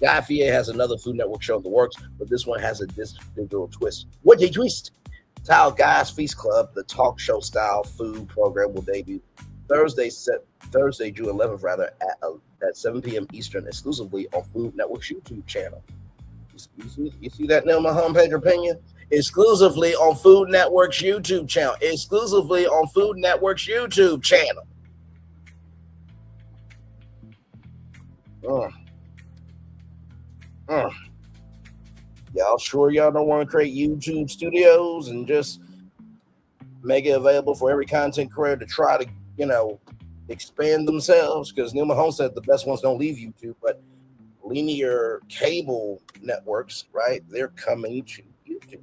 Guy Fieri has another Food Network show in the works, but this one has a digital twist. What a twist! It's how Guy's Feast Club, the talk show style food program, will debut Thursday, June 11th, at 7 p.m. Eastern, exclusively on Food Network's YouTube channel. You see that now, my homepage opinion? Exclusively on Food Network's YouTube channel. Exclusively on Food Network's YouTube channel. Y'all sure y'all don't want to create YouTube studios and just make it available for every content creator to try to, expand themselves? Because Nilma Holmes said the best ones don't leave YouTube, but linear cable networks, right? They're coming to YouTube.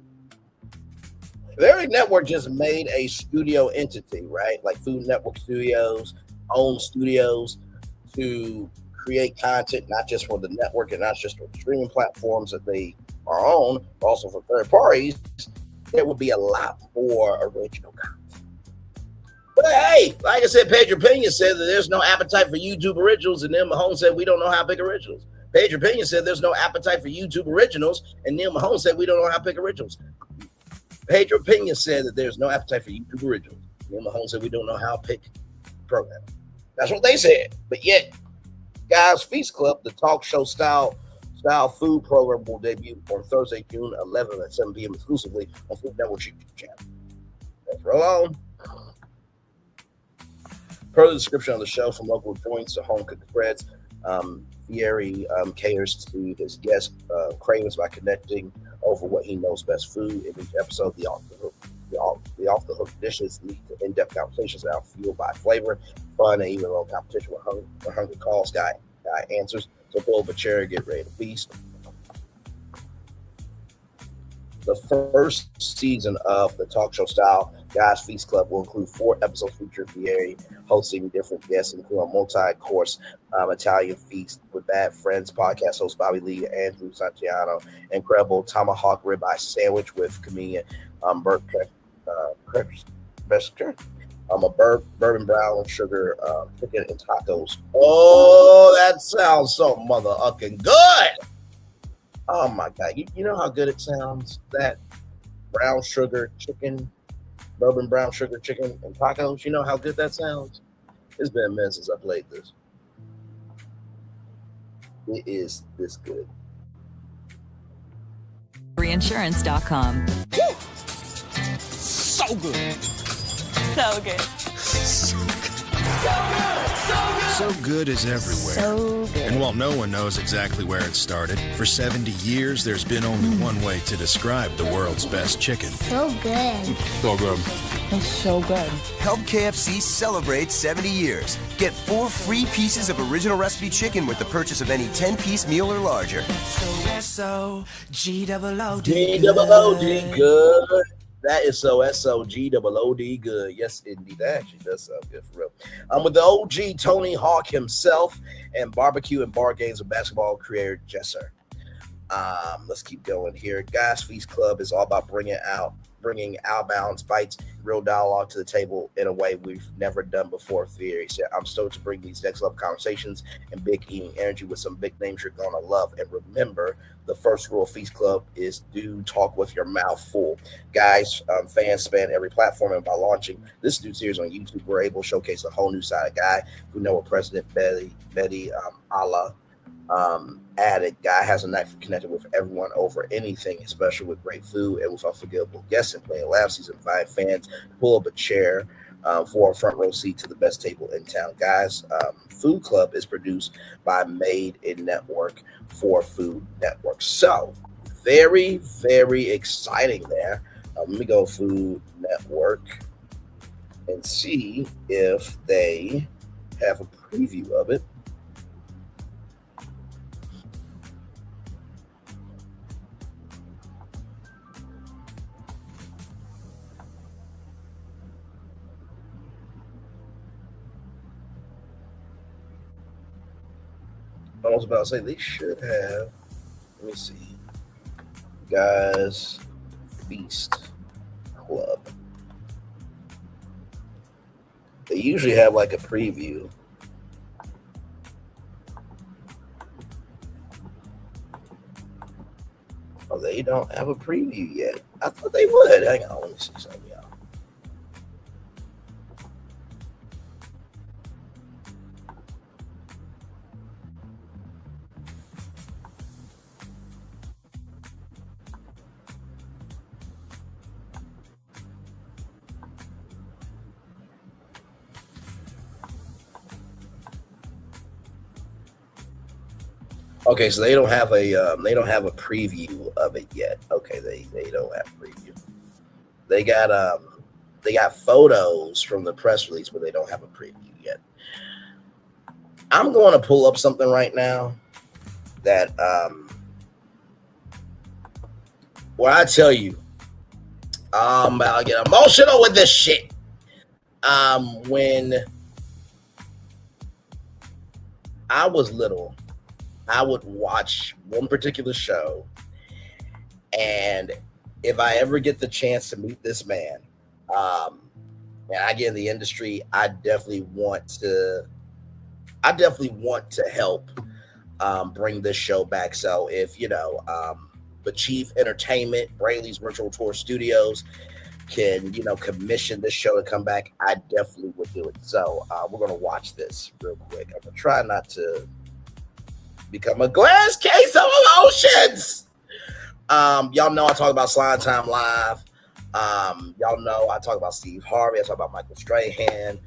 Every network just made a studio entity, right? Like Food Network Studios, own studios to create content, not just for the network and not just for the streaming platforms that they are on, but also for third parties. There will be a lot more original content. But hey, like I said, Pedro Pena said that there's no appetite for YouTube originals, and then Mahone said we don't know how to pick originals. Pedro Pena said there's no appetite for YouTube originals, and Neil Mahone said we don't know how to pick originals. Pedro Pena said that there's no appetite for YouTube originals. Neil Mahone said we don't know how to pick programs. That's what they said. But yet, Guy's Feast Club, the talk show style food program, will debut on Thursday, June 11th at 7 p.m. exclusively on Food Network's YouTube channel. Let's roll on. Per the description of the show, from local joints to home cooked spreads, Fieri caters to his guests' cravings by connecting over what he knows best food. In each episode, the off-the-hook dishes lead to in-depth conversations that are fueled by flavor, fun, and even a little competition when hungry calls. Guy answers. So pull up a chair and get ready to feast. The first season of the talk show style Guy's Feast Club will include 4 episodes featuring Fieri hosting different guests, including a multi-course Italian feast with Bad Friends podcast host Bobby Lee and Andrew Santiano, incredible tomahawk ribeye sandwich with comedian Burt Bester, a bourbon brown sugar chicken and tacos. Oh, that sounds so mother-ucking good. Oh my God. You know how good it sounds? That brown sugar chicken, bourbon brown sugar chicken and tacos. You know how good that sounds? It's been a minute since I played this. It is this good. Reinsurance.com. So good. So good. So good is everywhere. So good. And while no one knows exactly where it started, for 70 years there's been only one way to describe the world's best chicken. So good. So good. It's so good. Help KFC celebrate 70 years. Get 4 free pieces of original recipe chicken with the purchase of any 10-piece meal or larger. S-O-G-O-O-D good. That is so S-O-G-O-O-D good. Yes, indeed. That actually does sound good for real. With the OG Tony Hawk himself and barbecue and bar games with basketball creator Jesser. Let's keep going here. Guy's Feast Club is all about bringing outbound bites, real dialogue to the table in a way we've never done before. Fieri said, I'm stoked to bring these next level conversations and big eating energy with some big names you're gonna love. And remember, the first rule of Feast Club is do talk with your mouth full. Guys, fans span every platform, and by launching this new series on YouTube, we're able to showcase a whole new side of Guy. We know what President Betty Allah added. Guy has a knife for connecting with everyone over anything, especially with great food and with unforgettable guests and playing laugh. He's invited fans to pull up a chair for a front row seat to the best table in town. Guys, Food Club is produced by Made in Network for Food Network. So very, very exciting there. Let me go Food Network and see if they have a preview of it. I was about to say they should have. Let me see. Guys Feast Club. They usually have like a preview. Oh, they don't have a preview yet. I thought they would. Hang on, let me see something, y'all. Okay, so they don't have a preview of it yet. Okay, they don't have a preview. They got photos from the press release, but they don't have a preview yet. I'm going to pull up something right now that where I tell you, I'm about to get emotional with this shit. When I was little, I would watch one particular show, and if I ever get the chance to meet this man, and I get in the industry, I definitely want to help bring this show back. So if the Chief Entertainment, Brayley's Virtual Tour Studios, can commission this show to come back, I definitely would do it. So we're gonna watch this real quick. I'm gonna try not to become a glass case of emotions. Y'all know I talk about Slime Time Live. Y'all know I talk about Steve Harvey. I talk about Michael Strahan,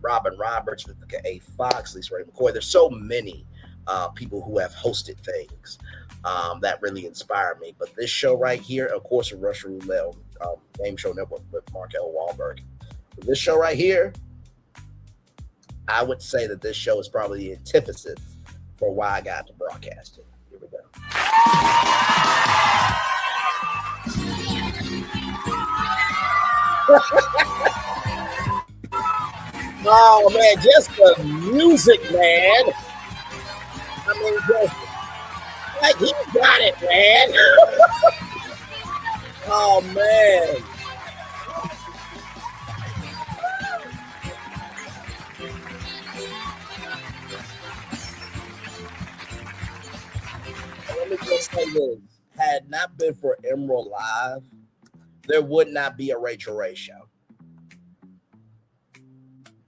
Robin Roberts, A. Fox, Lisa Ray McCoy. There's so many people who have hosted things that really inspire me. But this show right here, of course, a Russian Roulette Game Show Network with Markel Wahlberg. But this show right here, I would say that this show is probably the antithesis for why I got to broadcasting. Here we go. Oh man, just the music, man. I mean, just like he got it, man. Oh man. Let me just say this. Had not been for Emerald Live, there would not be a Rachel Ray show.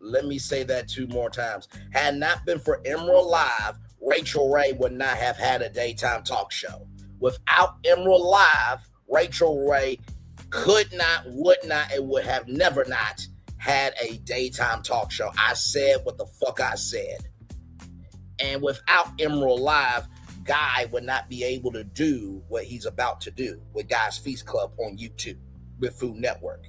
Let me say that 2 more times. Had not been for Emerald Live, Rachel Ray would not have had a daytime talk show. Without Emerald Live, Rachel Ray could not, would not, and would have never not had a daytime talk show. I said what the fuck I said. And without Emerald Live, Guy would not be able to do what he's about to do with Guy's Feast Club on YouTube with Food Network.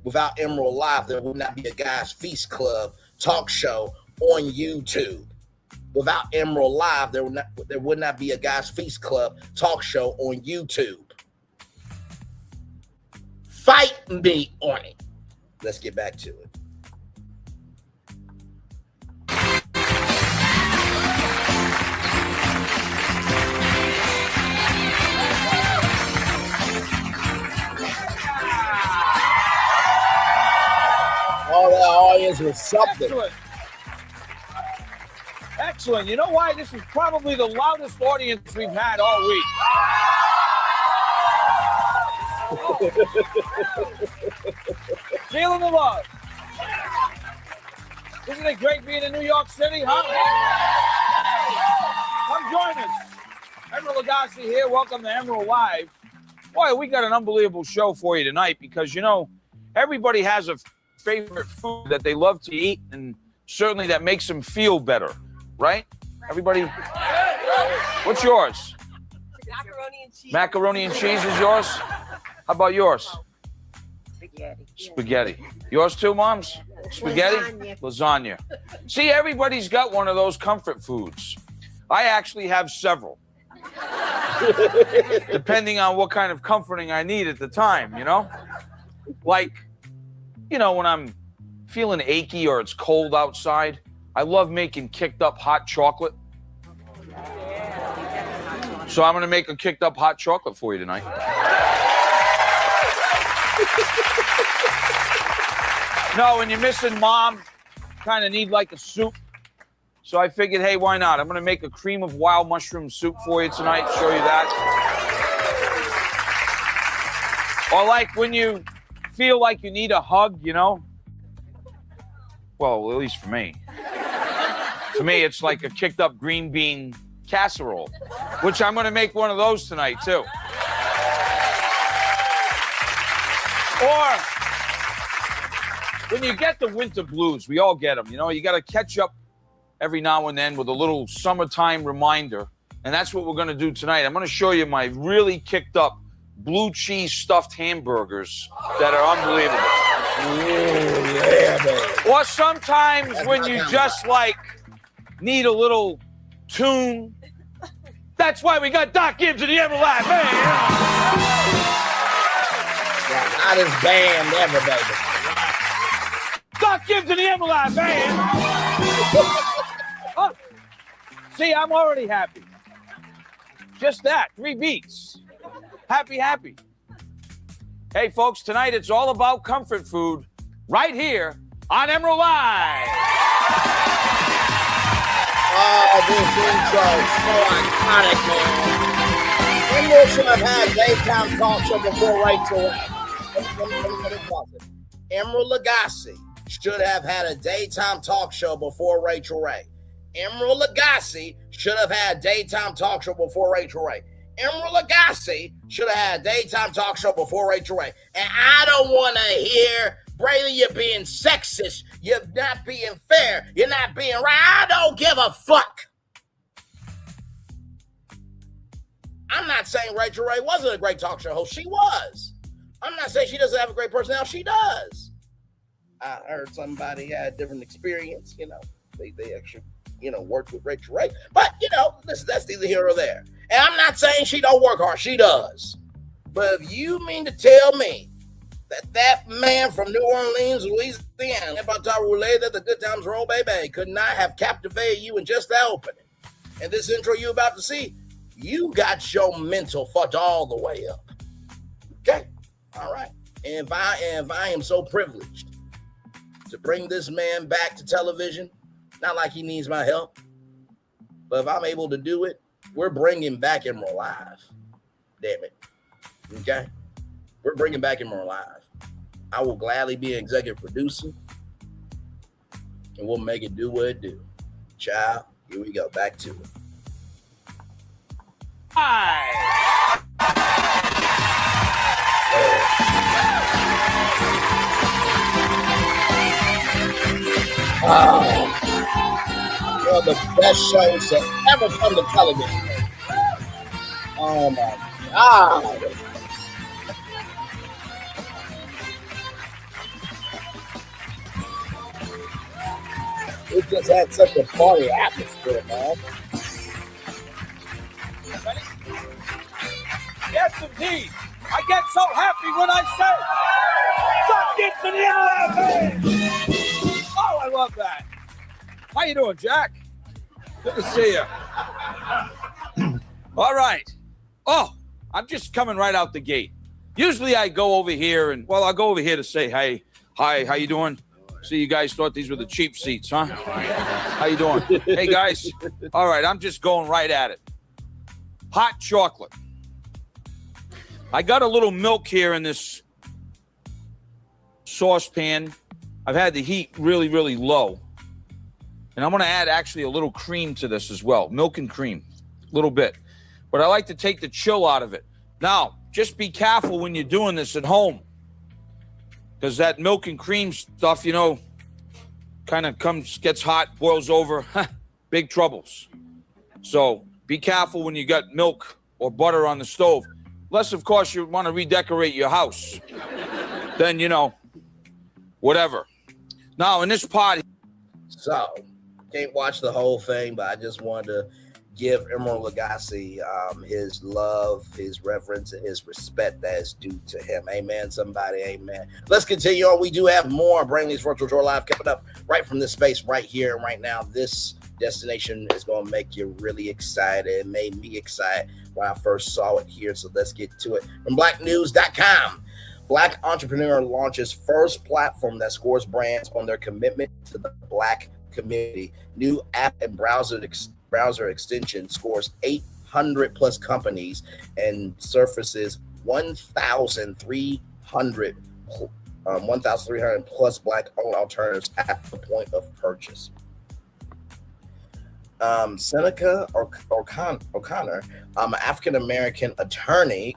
Without Emerald Live, there would not be a Guy's Feast Club talk show on YouTube. Without Emerald Live, there would not be a Guy's Feast Club talk show on YouTube. Fight me on it. Let's get back to it. All that audience was something. Excellent. Excellent. You know why? This is probably the loudest audience we've had all week. Feeling the love. Isn't it great being in New York City, huh? Come join us. Emerald Lagasse here. Welcome to Emerald Live. Boy, we got an unbelievable show for you tonight because, you know, everybody has a favorite food that they love to eat, and certainly that makes them feel better, right? Everybody, what's yours? Macaroni and cheese. Macaroni and cheese is yours? How about yours? Spaghetti. Spaghetti. Yours too, Moms? Spaghetti? Lasagna. See, everybody's got one of those comfort foods. I actually have several. Depending on what kind of comforting I need at the time, you know? Like, you know, when I'm feeling achy or it's cold outside, I love making kicked up hot chocolate. So I'm going to make a kicked up hot chocolate for you tonight. No, when you're missing Mom, kind of need like a soup. So I figured, hey, why not? I'm going to make a cream of wild mushroom soup for you tonight, show you that. Or like when you feel like you need a hug, you know? Well, at least for me. For me, it's like a kicked up green bean casserole, which I'm going to make one of those tonight, too. Or when you get the winter blues, we all get them, you know? You got to catch up every now and then with a little summertime reminder. And that's what we're going to do tonight. I'm going to show you my really kicked up blue cheese stuffed hamburgers that are unbelievable. Ooh, yeah, baby. Or sometimes when you just like need a little tune. That's why we got Doc Gibbs and the Emerald Live Band. The hottest band ever, baby. Doc Gibbs and the Emerald Live Band. Oh, see, I'm already happy. Just that, 3 beats. Happy, happy. Hey, folks, tonight it's all about comfort food right here on Emerald Live. Oh, this intro is so iconic, man. Emerald should have had daytime talk show before Rachel. Emerald Lagasse should have had a daytime talk show before Rachel Ray. Emerald Lagasse should have had a daytime talk show before Rachel Ray. Emerald Lagasse should have had a daytime talk show before Rachel Ray. And I don't want to hear, Brady, you're being sexist. You're not being fair. You're not being right. I don't give a fuck. I'm not saying Rachel Ray wasn't a great talk show host. She was. I'm not saying she doesn't have a great personality. She does. I heard somebody had a different experience, you know. They actually, you know, worked with Rachel Ray. But, you know, listen, that's neither here or there. And I'm not saying she don't work hard. She does. But if you mean to tell me that man from New Orleans, Louisiana, about to relay that the good times roll, baby, could not have captivated you in just that opening. And this intro you're about to see, you got your mental fucked all the way up. Okay? All right. And if I am so privileged to bring this man back to television, not like he needs my help, but if I'm able to do it, we're bringing back Emerald Live. Damn it. Okay? We're bringing back Emerald Live. I will gladly be an executive producer, and we'll make it do what it do. Child, here we go. Back to it. Hi. One of the best shows that ever come to television. Oh my God. It just had such a party atmosphere, man. Ready? Yes, indeed. I get so happy when I say, Doc Gibbs and the Emerald Band. Oh, I love that. How you doing, Jack? Good to see you. All right. Oh, I'm just coming right out the gate. Usually I go over here and, well, I'll go over here to say, hey, hi, how you doing? See, you guys thought these were the cheap seats, huh? How you doing? Hey, guys. All right, I'm just going right at it. Hot chocolate. I got a little milk here in this saucepan. I've had the heat really, really low. And I'm going to add actually a little cream to this as well. Milk and cream, a little bit. But I like to take the chill out of it. Now, just be careful when you're doing this at home. because that milk and cream stuff, you know, kind of gets hot, boils over, big troubles. So be careful when you got milk or butter on the stove. Unless, of course, you want to redecorate your house. Then, you know, whatever. Now, in this pod. So, can't watch the whole thing, but I just wanted to give Emerald Lagasse his love, his reverence, and his respect that is due to him. Amen, somebody, amen. Let's continue on. We do have more Brainley's Virtual Tour Live coming up right from this space right here and right now. This destination is going to make you really excited. It made me excited when I first saw it here, so let's get to it. From blacknews.com. Black entrepreneur launches first platform that scores brands on their commitment to the Black community. New app and browser extension scores 800 plus companies and surfaces 1,300 plus Black-owned alternatives at the point of purchase. Seneca O'Connor, an African-American attorney,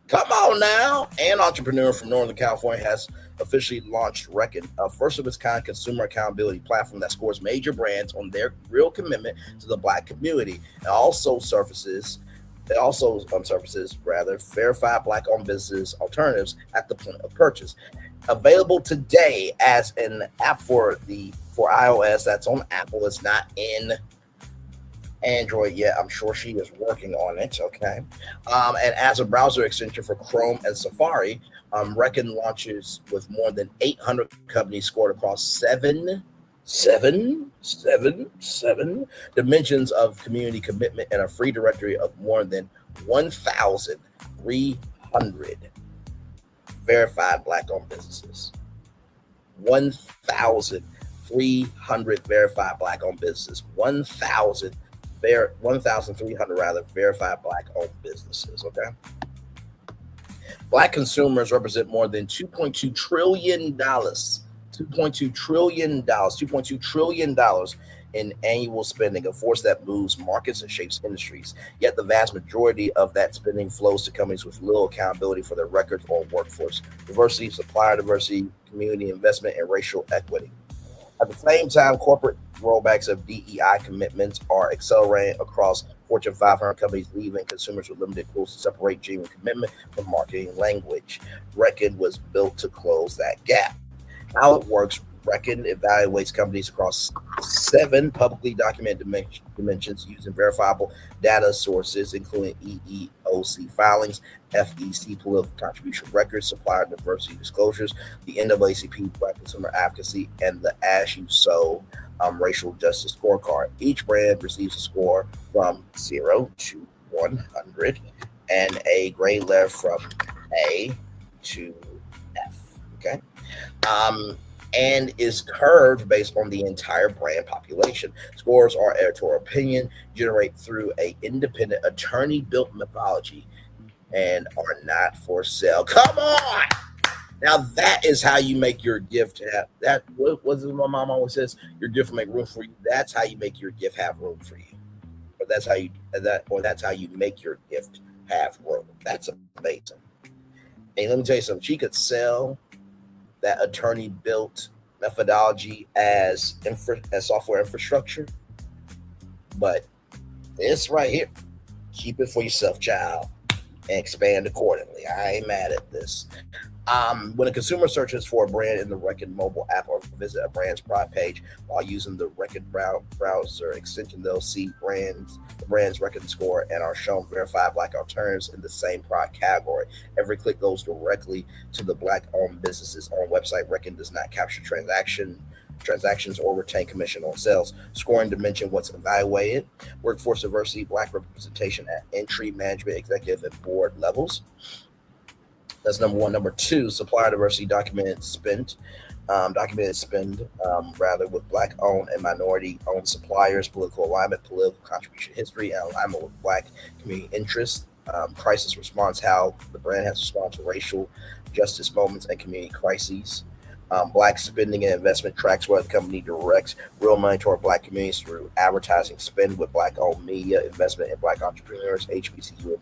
come on now, and entrepreneur from Northern California, has officially launched Reckon, a first-of-its-kind consumer accountability platform that scores major brands on their real commitment to the Black community. It also surfaces verified Black-owned business alternatives at the point of purchase. Available today as an app for iOS. That's on Apple. It's not in Android yet. I'm sure she is working on it. Okay. And as a browser extension for Chrome and Safari, Reckon launches with more than 800 companies scored across seven dimensions of community commitment and a free directory of more than 1,300 verified Black-owned businesses. 1,300 verified Black-owned businesses. 1,300 verified Black-owned businesses. Okay. Black consumers represent more than $2.2 trillion. $2.2 trillion in annual spending, a force that moves markets and shapes industries. Yet the vast majority of that spending flows to companies with little accountability for their records or workforce diversity, supplier diversity, community investment, and racial equity. At the same time, corporate rollbacks of DEI commitments are accelerating across Fortune 500 companies, leaving consumers with limited tools to separate genuine commitment from marketing language. Reckon was built to close that gap. How it works: Reckon evaluates companies across 7 publicly documented dimensions using verifiable data sources, including EEOC filings, FEC political contribution records, supplier diversity disclosures, the NAACP Black Consumer Advocacy, and the As You Sow racial justice scorecard. Each brand receives a score from 0 to 100 and a grade level from A to F. Okay. And is curved based on the entire brand population. Scores are editorial opinion, generate through a independent attorney-built methodology, and are not for sale. Come on! Now that is how you make your gift have that. What was it my mom always says? Your gift will make room for you. That's how you make your gift have room for you. But that's how you make your gift have room. That's amazing. And let me tell you something. She could sell that attorney-built methodology as software infrastructure, but this right here, keep it for yourself, child, and expand accordingly. I ain't mad at this. When a consumer searches for a brand in the Reckon mobile app or visit a brand's product page while using the Reckon browser extension, they'll see the brand's Reckon score and are shown verified Black alternatives in the same product category. Every click goes directly to the Black-owned business's own website. Reckon does not capture transactions or retain commission on sales. Scoring dimension: what's evaluated, workforce diversity, Black representation at entry, management, executive, and board levels. That's number 1. Number 2, supplier diversity, documented spend with Black-owned and minority-owned suppliers, political alignment, political contribution history, and alignment with Black community interests. Crisis response: how the brand has responded to racial justice moments and community crises. Black spending and investment tracks where the company directs real money toward Black communities through advertising spend with Black-owned media, investment in Black entrepreneurs, HBCU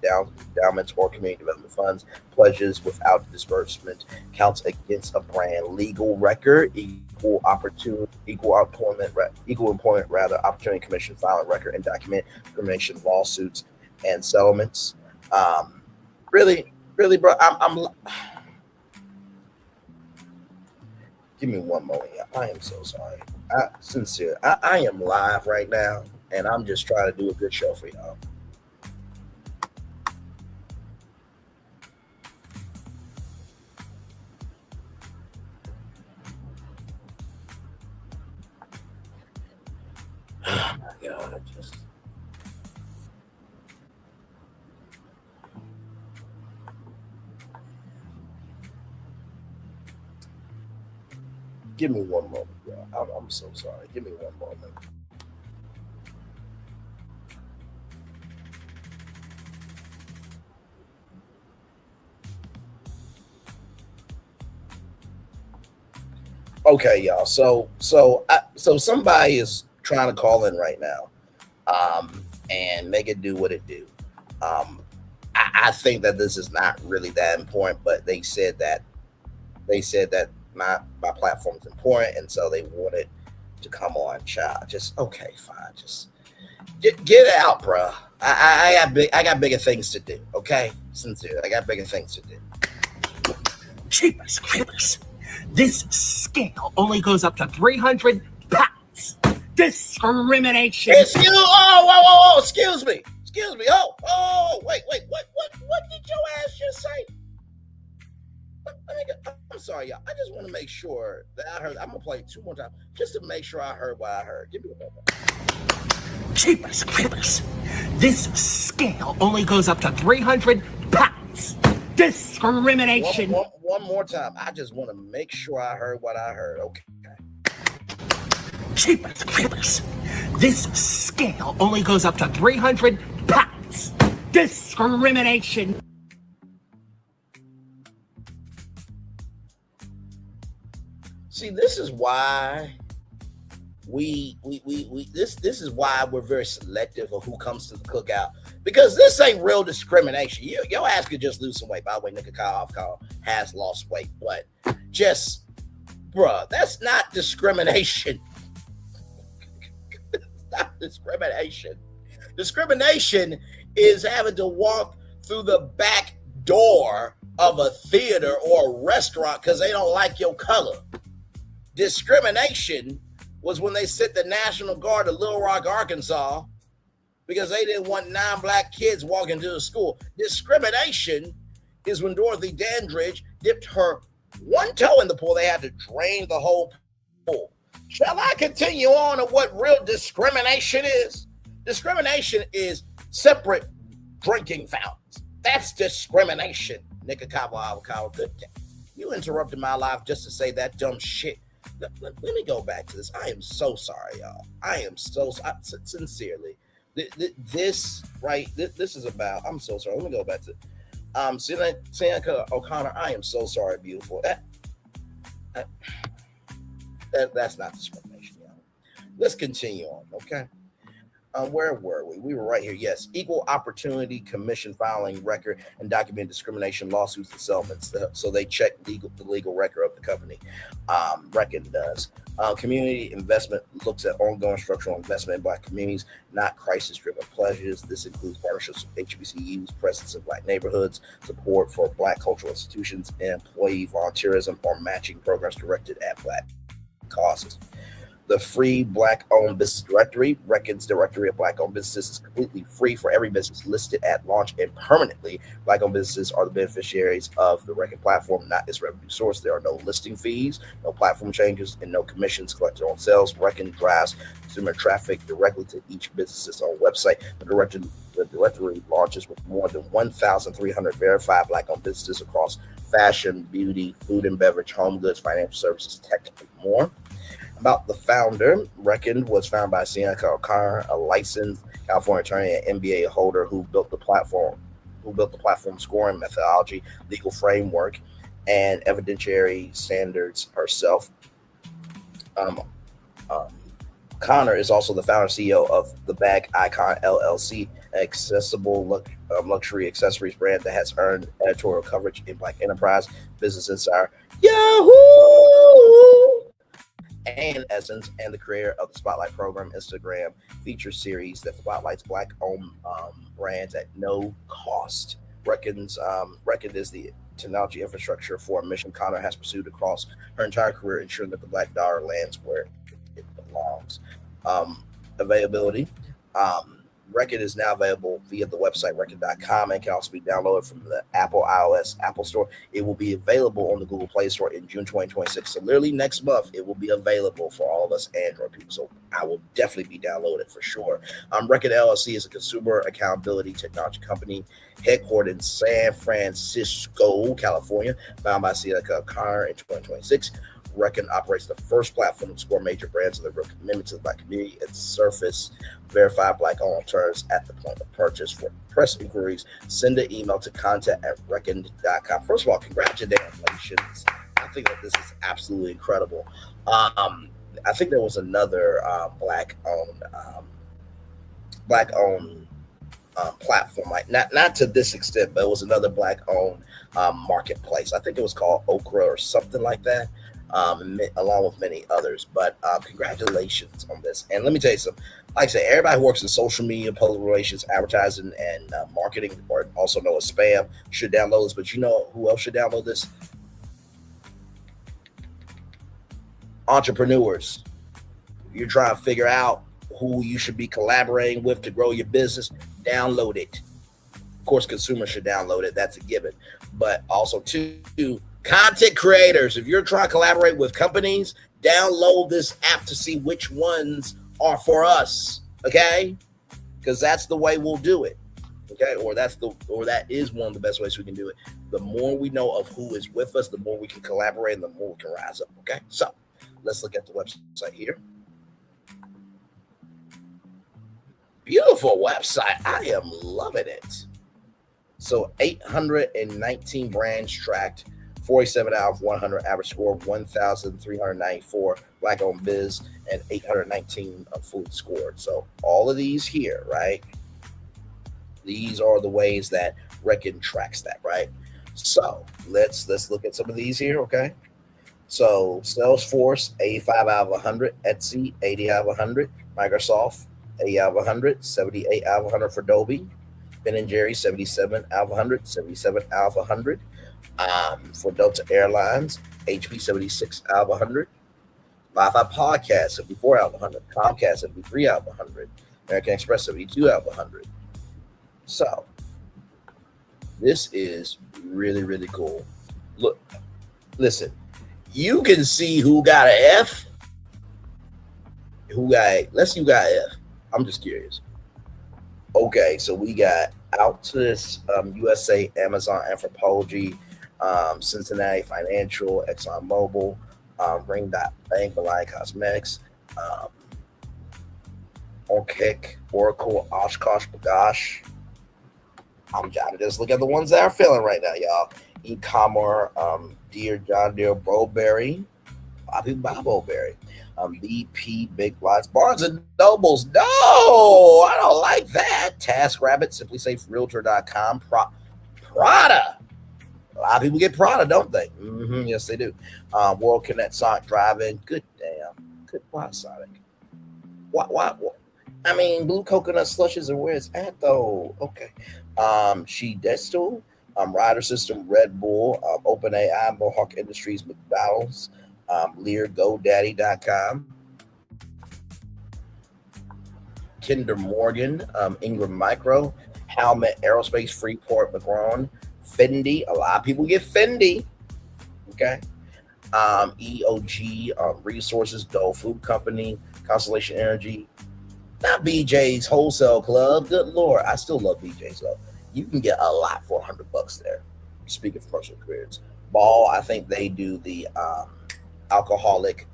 endowments or community development funds, pledges without disbursement, counts against a brand, legal record, equal employment opportunity commission filing record and document discrimination lawsuits and settlements. Really, bro, I'm give me one moment. I am so sorry. I am live right now, and I'm just trying to do a good show for y'all. Oh my God, give me one moment, y'all. I'm so sorry. Give me one moment. Okay, y'all. So somebody is trying to call in right now, and make it do what it do. I think that this is not really that important, but they said that my platform is important, and so they wanted to come on, child. Just okay, fine. Just get it out, bro. I got bigger things to do. Okay, sincerely, I got bigger things to do. Cheapers. This scale only goes up to 300 pounds. Discrimination. Excuse me. Oh, wait. What did your ass just say? I'm sorry, y'all. I just want to make sure that I heard. I'm gonna play it 2 more times just to make sure I heard what I heard. Give me a moment. Cheapers. This scale only goes up to 300 pounds. Discrimination. One more time. I just want to make sure I heard what I heard. Okay. Cheapers. This scale only goes up to 300 pounds. Discrimination. See, this is why this is why we're very selective of who comes to the cookout, because this ain't real discrimination. Your ass could just lose some weight. By the way, Nika Kyle has lost weight, but just, bruh, that's not discrimination. It's not discrimination. Discrimination is having to walk through the back door of a theater or a restaurant because they don't like your color. Discrimination was when they sent the National Guard to Little Rock, Arkansas, because they didn't want non-black kids walking to the school. Discrimination is when Dorothy Dandridge dipped her one toe in the pool. They had to drain the whole pool. Shall I continue on to what real discrimination is? Discrimination is separate drinking fountains. That's discrimination. Nika Kava, good. You interrupted my life just to say that dumb shit. Let me go back to this. I am so sorry, y'all. I am so sincerely. This is about. I'm so sorry. Let me go back to Seneca O'Connor. I am so sorry, beautiful. That's not discrimination, y'all. Let's continue on, okay? Where were we? We were right here. Yes, Equal Opportunity Commission filing record and document discrimination lawsuits and settlements. So they check the legal record of the company. Reckon does. Community investment looks at ongoing structural investment in Black communities, not crisis-driven pledges. This includes partnerships with HBCUs, presence in Black neighborhoods, support for Black cultural institutions, and employee volunteerism or matching programs directed at Black causes. The free Black-owned business directory, Reckon's directory of Black-owned businesses, is completely free for every business listed at launch, and permanently Black-owned businesses are the beneficiaries of the Reckon platform, not its revenue source. There are no listing fees, no platform changes, and no commissions collected on sales. Reckon drives consumer traffic directly to each business's own website. The directory launches with more than 1,300 verified Black-owned businesses across fashion, beauty, food and beverage, home goods, financial services, tech, and more. About the founder, Reckon was founded by Seneca O'Connor, a licensed California attorney and MBA holder who built the platform scoring methodology, legal framework, and evidentiary standards herself. Connor is also the founder and CEO of the Bag Icon LLC, an accessible luxury accessories brand that has earned editorial coverage in Black Enterprise, Business Insider, Yahoo, and Essence, and the creator of the Spotlight program, Instagram feature series that spotlights Black-owned brands at no cost. Reckon is the technology infrastructure for a mission Connor has pursued across her entire career, ensuring that the Black dollar lands where it belongs. Availability. Record is now available via the website record.com and can also be downloaded from the Apple iOS Apple Store. It will be available on the Google Play Store in June 2026. So literally next month, it will be available for all of us Android people. So I will definitely be downloaded for sure. Record LLC is a consumer accountability technology company headquartered in San Francisco, California, founded by Seneca in 2026. Reckon operates the first platform to score major brands of their real commitment to the Black community and surface verified Black-owned alternatives at the point of purchase. For press inquiries, send an email to contact@reckon.com. First of all, congratulations. I think that this is absolutely incredible. I think there was another Black-owned platform, like not to this extent, but it was another Black-owned marketplace. I think it was called Okra or something like that. Along with many others, but congratulations on this. And let me tell you something. Like I say, everybody who works in social media, public relations, advertising, and marketing, or also known as spam, should download this. But you know who else should download this? Entrepreneurs. You're trying to figure out who you should be collaborating with to grow your business. Download it. Of course, consumers should download it. That's a given. But also, too, content creators, if you're trying to collaborate with companies, download this app to see which ones are for us, okay? Because that's the way we'll do it, okay? Or that is one of the best ways we can do it. The more we know of who is with us, the more we can collaborate and the more we can rise up, okay? So let's look at the website here. Beautiful website. I am loving it. So 819 brands tracked, 47 out of 100, average score of 1,394, Black-owned biz, and 819 food scored. So all of these here, right? These are the ways that Reckon tracks that, right? So let's look at some of these here, okay? So Salesforce, 85 out of 100, Etsy, 80 out of 100, Microsoft, 80 out of 100, 78 out of 100 for Adobe, Ben & Jerry's, 77 out of 100, 77 out of 100. For Delta Airlines, HP, 76 out of 100. Wi-Fi Podcast, 74 out of 100. Comcast, 73 out of 100. American Express, 72 out of 100. So this is really, really cool. Look, listen, you can see who got an F. Let's see who got an F. I'm just curious. Okay, so we got Altus, USA, Amazon, Anthropologie, Cincinnati Financial, ExxonMobil, Ring.Bank, Malign Cosmetics, Orkic, Oracle, Oshkosh B'gosh. I'm just look at the ones that are failing right now, y'all. E-commerce, Deere, John Deere, Burberry. A lot of people buy Burberry. BP, Big Lots, Barnes and Nobles. No, I don't like that. TaskRabbit, SimplySafe, Realtor.com, Prada. A lot of people get Prada, don't they? Mm-hmm, yes, they do. World Connect, Sonic Drive-In. Good damn. Good. Why Sonic? Why? I mean, Blue Coconut Slushes are where it's at, though. Okay. She Destal, Rider System, Red Bull, OpenAI, Mohawk Industries, McDonald's, Lear, GoDaddy.com, Kinder Morgan, Ingram Micro, Helmet Aerospace, Freeport McGraw, Fendi. A lot of people get Fendi. Okay. EOG, Resources, Dole Food Company, Constellation Energy, not BJ's Wholesale Club. Good Lord. I still love BJ's though. You can get a lot for $100 there. Speaking of personal experience. Ball, I think they do the alcoholic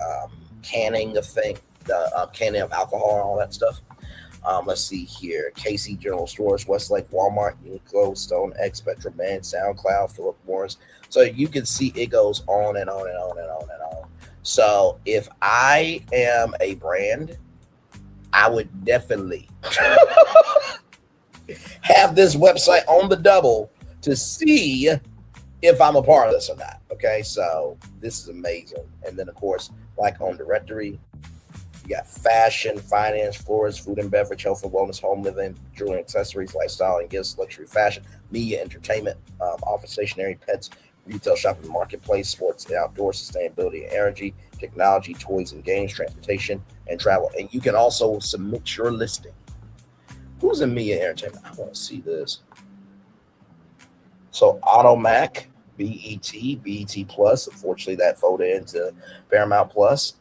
canning of thing, the canning of alcohol and all that stuff. Let's see here. KC General Stores, Westlake, Walmart, Uniqlo, Stone X, Spectrum Man, SoundCloud, Philip Morris. So you can see it goes on and on and on and on and on. So if I am a brand, I would definitely have this website on the double to see if I'm a part of this or not. Okay, so this is amazing. And then, of course, Black-owned directory. You got fashion, finance, florist, food and beverage, health and wellness, home living, jewelry, accessories, lifestyle and gifts, luxury fashion, media, entertainment, office stationery, pets, retail shopping, marketplace, sports and outdoors, sustainability and energy, technology, toys and games, transportation, and travel. And you can also submit your listing. Who's in media entertainment? I want to see this. So Automac, BET Plus. Unfortunately, that folded into Paramount Plus.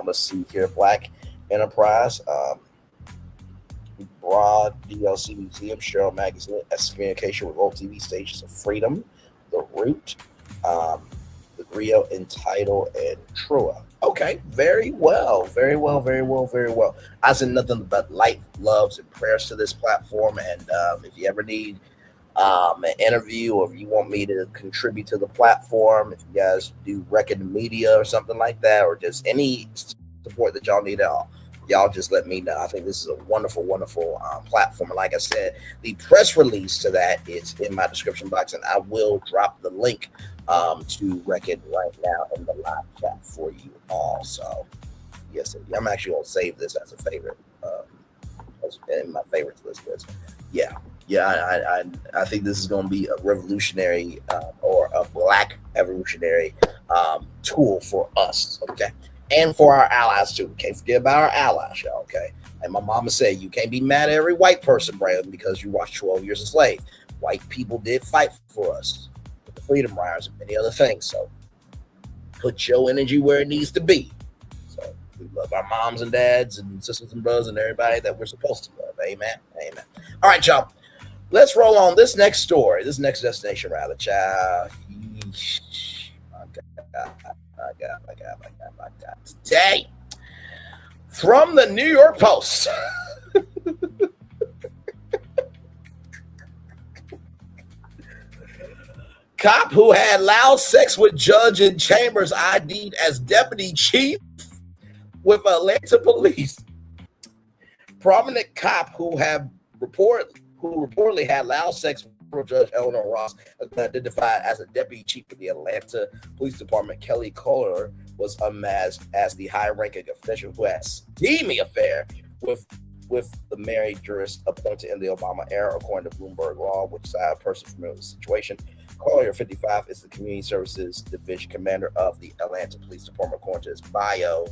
Let's see here. Black Enterprise, Broad, DLC Museum, Cheryl Magazine, S Communication, Revolt TV, Stages of Freedom, The Root, The Rio, Entitled, and Trua. Okay, very well, very well, very well, very well. I send nothing but light, loves, and prayers to this platform. And if you ever need an interview, or if you want me to contribute to the platform, if you guys do record media or something like that, or just any support that y'all need, y'all just let me know. I think this is a wonderful, wonderful platform. And like I said, the press release to that is in my description box, and I will drop the link to Record right now in the live chat for you all. So yes, I'm actually going to save this as a favorite in my favorites list. Yeah, I think this is going to be a revolutionary or a Black evolutionary tool for us, okay? And for our allies, too. Can't forget about our allies, y'all, okay? And my mama said, you can't be mad at every white person, Brandon, because you watched 12 Years a Slave. White people did fight for us, with the Freedom Riders and many other things. So put your energy where it needs to be. So we love our moms and dads and sisters and brothers and everybody that we're supposed to love. Amen. Amen. All right, y'all. Let's roll on this next story, this next destination, rather, child. My God. Today, from the New York Post. Cop who had loud sex with judge in chambers ID'd as deputy chief with Atlanta police. Prominent cop who reportedly had loud sex with Judge Eleanor Ross, identified as a deputy chief of the Atlanta Police Department, Kelly Collier, was unmasked as the high-ranking official who had a steamy affair with the married jurist appointed in the Obama era, according to Bloomberg Law, which is a person familiar with the situation. Collier, 55, is the Community Services Division commander of the Atlanta Police Department, according to his bio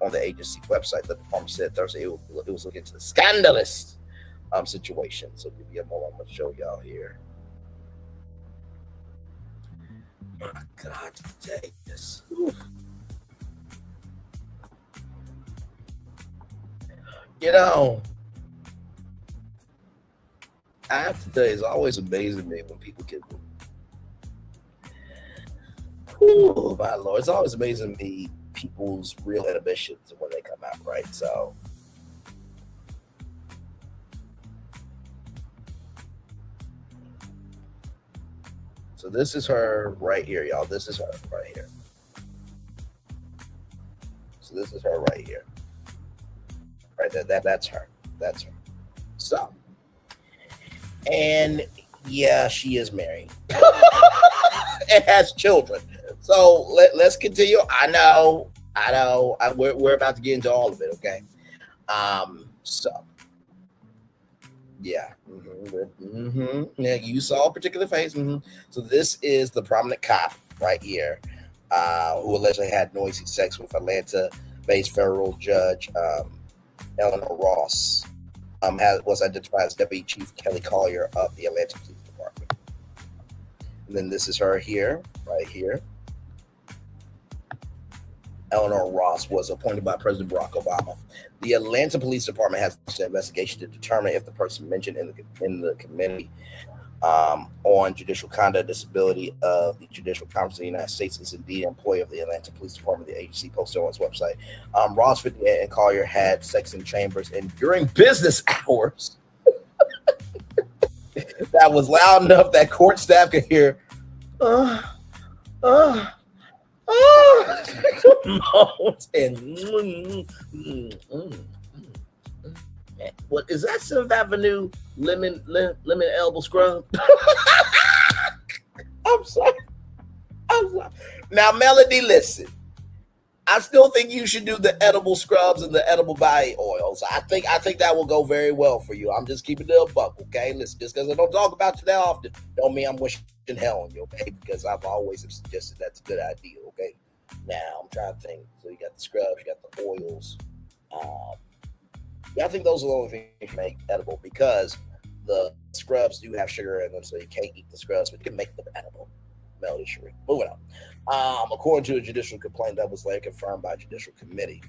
on the agency website. The department said Thursday it was looking into the scandalous situation. So give me a moment. I'm gonna show y'all here. My God, today is. You know, I have to tell you, it's always amazing me when people get. Oh my Lord, it's always amazing me people's real inhibitions when they come out, right? So. So this is her right here, y'all. This is her right here. So this is her right here. Right there. That's her. That's her. So, and yeah, she is married and has children. So let's continue. I know. We're about to get into all of it, okay? So. Yeah. Yeah, you saw a particular face. So this is the prominent cop right here, who allegedly had noisy sex with Atlanta-based federal judge Eleanor Ross. Was identified as Deputy Chief Kelly Collier of the Atlanta Police Department. And then this is her here, right here. Eleanor Ross was appointed by President Barack Obama. The Atlanta Police Department has an investigation to determine if the person mentioned in the committee on judicial conduct disability of the Judicial Conference of the United States is indeed an employee of the Atlanta Police Department. The agency posted on its website. Ross 58 and Collier had sex in chambers and during business hours. That was loud enough that court staff could hear. What is that? 7th Avenue lemon elbow scrub? I'm sorry. Now, Melody, listen. I still think you should do the edible scrubs and the edible body oils. I think that will go very well for you. I'm just keeping it a buck, okay? Listen, just because I don't talk about you that often, don't mean I'm wishing hell on you, okay? Because I've always suggested that's a good idea, okay? Now, I'm trying to think. So you got the scrubs, you got the oils. I think those are the only things you can make edible because the scrubs do have sugar in them, so you can't eat the scrubs, but you can make them edible. Melody Sheree. Moving on. According to a judicial complaint that was later confirmed by a judicial committee.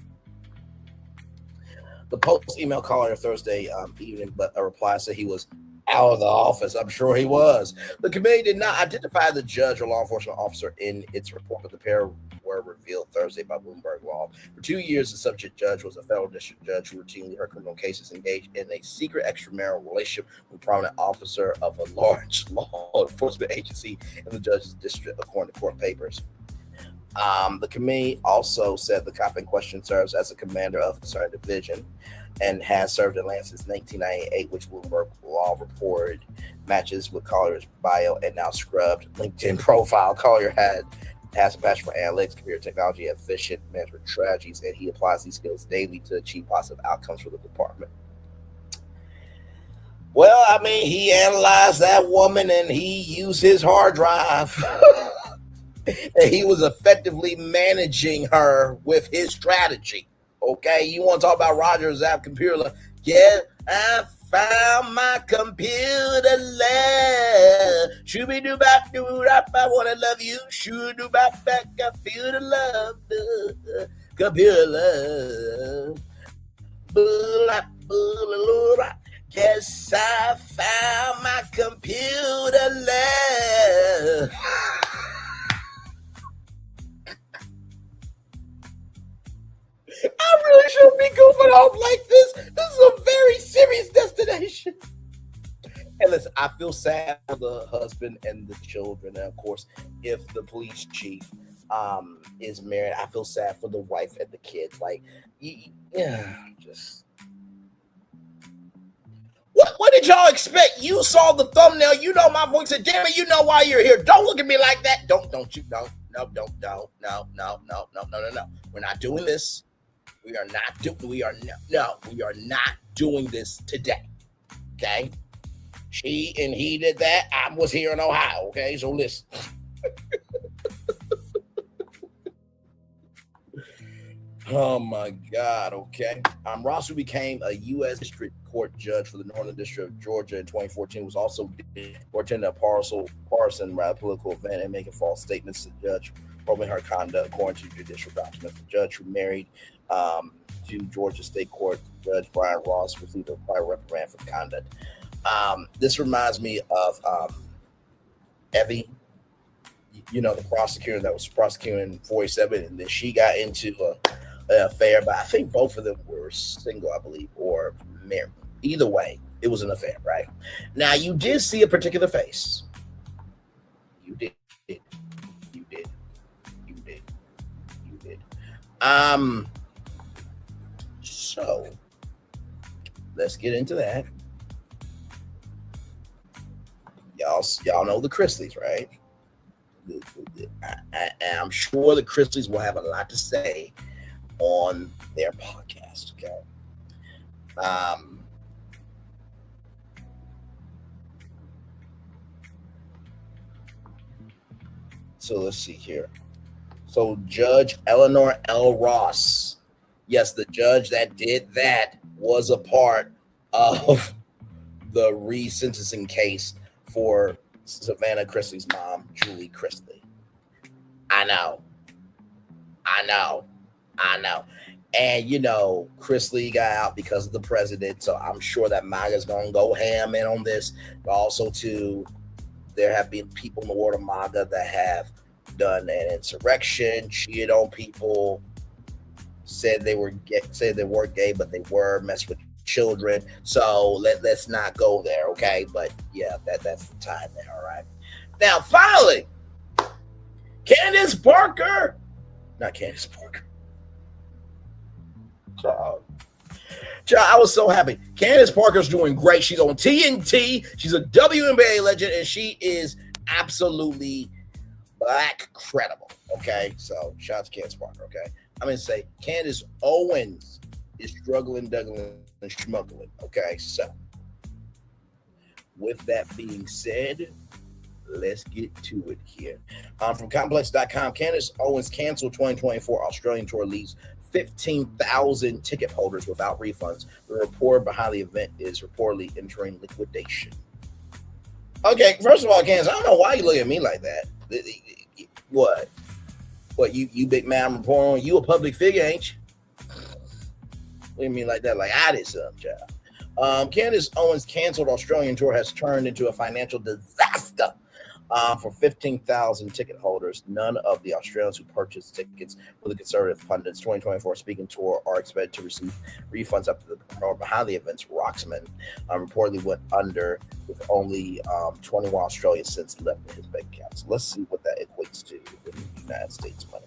The Post emailed Collier Thursday evening, but a reply said he was out of the office. I'm sure he was. The committee did not identify the judge or law enforcement officer in its report, but the pair were revealed Thursday by Bloomberg Law. For 2 years, the subject judge was a federal district judge who routinely heard criminal cases engaged in a secret extramarital relationship with a prominent officer of a large law enforcement agency in the judge's district, according to court papers. The committee also said the cop in question serves as a commander of the Southern Division and has served in Atlanta since 1998, which Bloomberg Law reported matches with Collier's bio and now scrubbed LinkedIn profile. Collier has a passion for analytics, computer technology, efficient management strategies, and he applies these skills daily to achieve positive outcomes for the department. Well, I mean, he analyzed that woman and he used his hard drive. And he was effectively managing her with his strategy. Okay, you want to talk about Roger Zapp computer? Yeah, I found my computer love. Shooby doo bop doo rap. I wanna love you. Shoo doo bop back. Computer love. Computer love. Guess I found my computer love. I really shouldn't be goofing off like this. This is a very serious destination. And listen, I feel sad for the husband and the children. And of course, if the police chief is married, I feel sad for the wife and the kids. Like, yeah, just. What did y'all expect? You saw the thumbnail. You know my voice. And damn it, you know why you're here. Don't look at me like that. Don't you. No. We're not doing this. We are not doing this today. Okay? She and he did that. I was here in Ohio. Okay, so listen. Oh my God. Okay. Ross, who became a U.S. District Court judge for the Northern District of Georgia in 2014, was also attending a partisan political event and making false statements to the judge, probing her conduct according to judicial documents. The judge who married to Georgia State Court Judge Byron Ross received a prior reprimand for conduct. This reminds me of Evie, you know, the prosecutor that was prosecuting 47, and then she got into an affair, but I think both of them were single, I believe, or married. Either way, it was an affair, right? Now, you did see a particular face. You did. So let's get into that. Y'all know the Chrisleys, right? I'm sure the Chrisleys will have a lot to say on their podcast, okay? So let's see here. So Judge Eleanor L. Ross, yes, the judge that did that was a part of the resentencing case for Savannah Chrisley's mom, Julie Chrisley. I know. And, you know, Chrisley got out because of the president, so I'm sure that MAGA's going to go ham in on this. But also, too, There have been people in the world of MAGA that have done an insurrection, cheated on people, said they weren't gay, but they were, messing with children. So let's not go there, okay? But yeah, that's the time there, all right? Now, finally, Candace Parker. Not Candace Parker. Child, I was so happy. Candace Parker's doing great. She's on TNT. She's a WNBA legend, and she is absolutely black credible. Okay, so shout out to Candace Parker. Okay, I'm gonna say Candace Owens is struggling, duggling, and schmuggling. Okay, so with that being said, let's get to it here. From Complex.com, Candace Owens canceled 2024 Australian tour leaves 15,000 ticket holders without refunds. The report behind the event is reportedly entering liquidation. Okay, first of all, Candace, I don't know why you look at me like that. What? What, you big man reporting? You a public figure, ain't you? Look at me like that, like I did something, child. Candace Owens' canceled Australian tour has turned into a financial disaster for 15,000 ticket holders. None of the Australians who purchased tickets for the Conservative Pundits 2024 speaking tour are expected to receive refunds up to the promoter behind the events. Roxman reportedly went under with only 21 Australian cents left in his bank account. So let's see what that equates to in the United States money.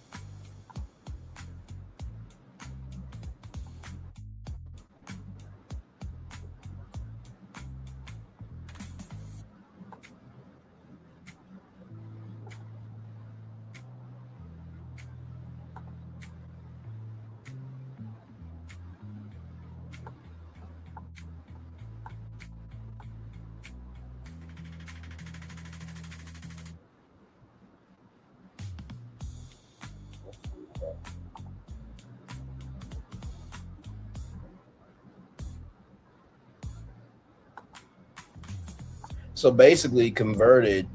So basically converted,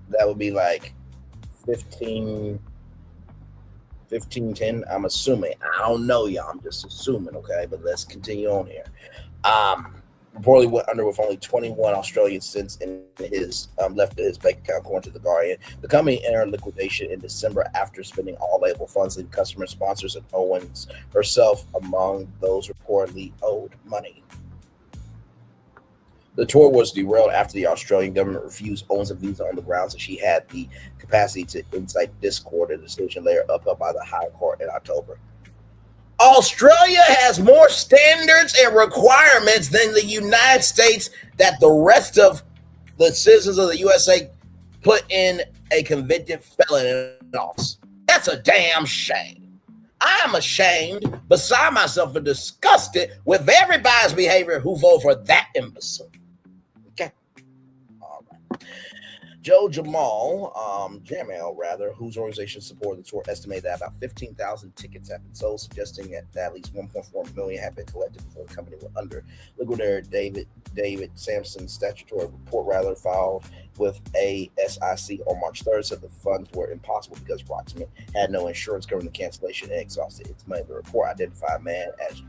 that would be like 10. I'm assuming. I don't know, y'all. I'm just assuming, okay? But let's continue on here. Reportedly went under with only 21 Australian cents in his left in his bank account, according to The Guardian. The company entered liquidation in December after spending all available funds, leaving customer sponsors and Owens herself among those reportedly owed money. The tour was derailed after the Australian government refused Owens a visa on the grounds that she had the capacity to incite discord, a decision later upheld by the High Court in October. Australia has more standards and requirements than the United States that the rest of the citizens of the USA put in a convicted felon in office. That's a damn shame. I'm ashamed, beside myself, and disgusted with everybody's behavior who voted for that imbecile. Joe Jamel, whose organization supported the tour, estimated that about 15,000 tickets have been sold, suggesting that at least 1.4 million have been collected before the company went under. Liquidator David Sampson's statutory report filed with ASIC on March 3rd said the funds were impossible because Roxman had no insurance covering the cancellation and exhausted its money. The report identified a man as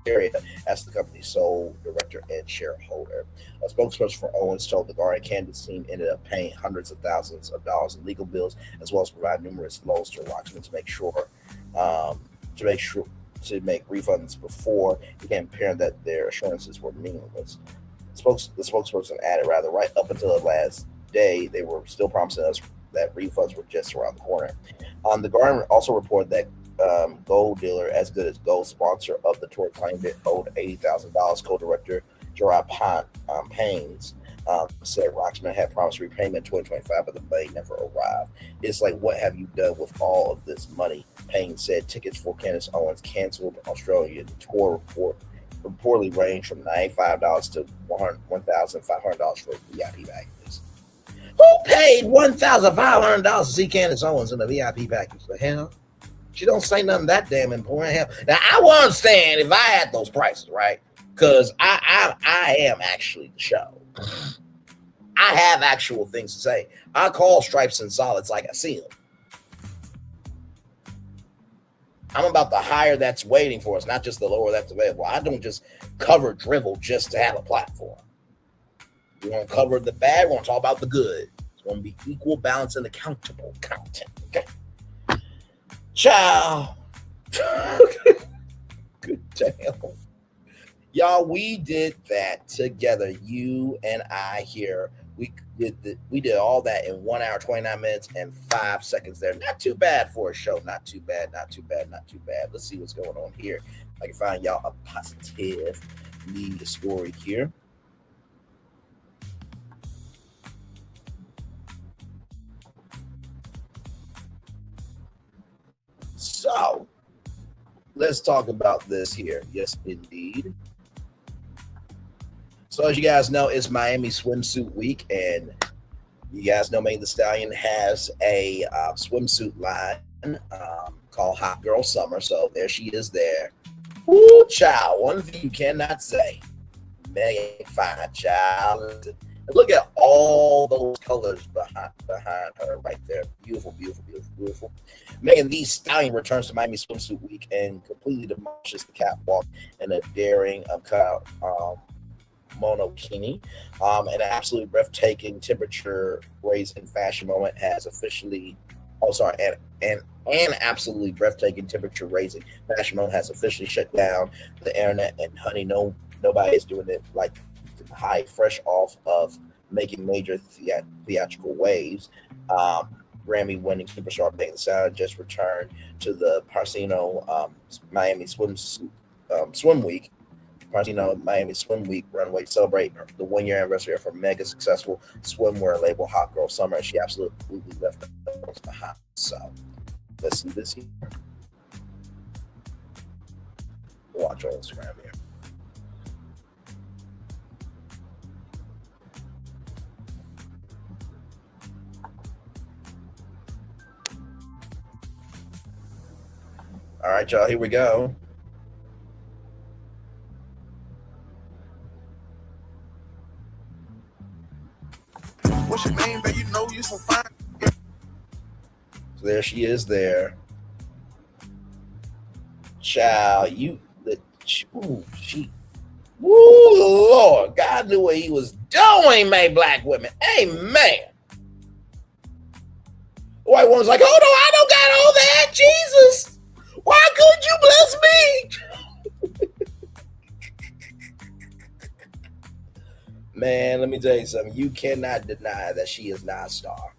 Fieri as the company's sole director and shareholder. A spokesperson for Owens told The Guardian Candace's team ended up paying hundreds of thousands of dollars in legal bills, as well as provide numerous loans to Roxman to make refunds before it became apparent that their assurances were meaningless. The spokesperson added, right up until the last day, they were still promising us that refunds were just around the corner. The Guardian also reported that Gold dealer As Good as Gold, sponsor of the tour, claimed it owed $80,000. Co-director Gerard Paynes said Roxman had promised repayment in 2025, but the money never arrived. It's like, what have you done with all of this money? Paynes said tickets for Candace Owens canceled Australia. The tour reportedly ranged from $95 to $1,500 for VIP packages. Who paid $1,500 to see Candace Owens in a VIP package? The hell? She don't say nothing that damn important. Hell, now I would understand if I had those prices, right? Because I am actually the show. I have actual things to say. I call stripes and solids like I see them. I'm about the higher that's waiting for us, not just the lower that's available. I don't just cover drivel just to have a platform. We won't cover the bad. We won't talk about the good. It's going to be equal, balanced, and accountable content. Okay. Ciao. Good damn. Y'all, we did that together. You and I here. We did all that in 1 hour, 29 minutes, and 5 seconds there. Not too bad for a show. Not too bad. Let's see what's going on here. I can find y'all a positive media story here. So, let's talk about this here. Yes, indeed. So, as you guys know, it's Miami Swimsuit Week, and you guys know Megan Thee Stallion has a swimsuit line called Hot Girl Summer. So, there she is there. Woo, child. One thing you cannot say. Megan, fine, child. And look at all those colors behind her right there. Beautiful, beautiful, beautiful, beautiful. Megan Thee Stallion returns to Miami Swimsuit Week and completely demolishes the catwalk in a daring cutout monokini. An absolutely breathtaking temperature-raising fashion moment has officially... An absolutely breathtaking temperature-raising fashion moment has officially shut down the internet. And honey, nobody is doing it like high, fresh off of making major theatrical waves. Grammy-winning superstar Megan Thee Stallion just returned to the Parsino Miami Swim Week. Parsino Miami Swim Week runway to celebrate the 1-year anniversary of her mega successful swimwear label Hot Girl Summer, and she absolutely left the behind. So let's see this here. Watch on Instagram here. All right, y'all, here we go. What's your name, baby? You know you so fine. So there she is there. Child, Lord, God knew what he was doing, made black women. Amen. The white woman's like, oh no, I don't got all that. Jesus, why couldn't you bless me? Man, let me tell you something. You cannot deny that she is not a star.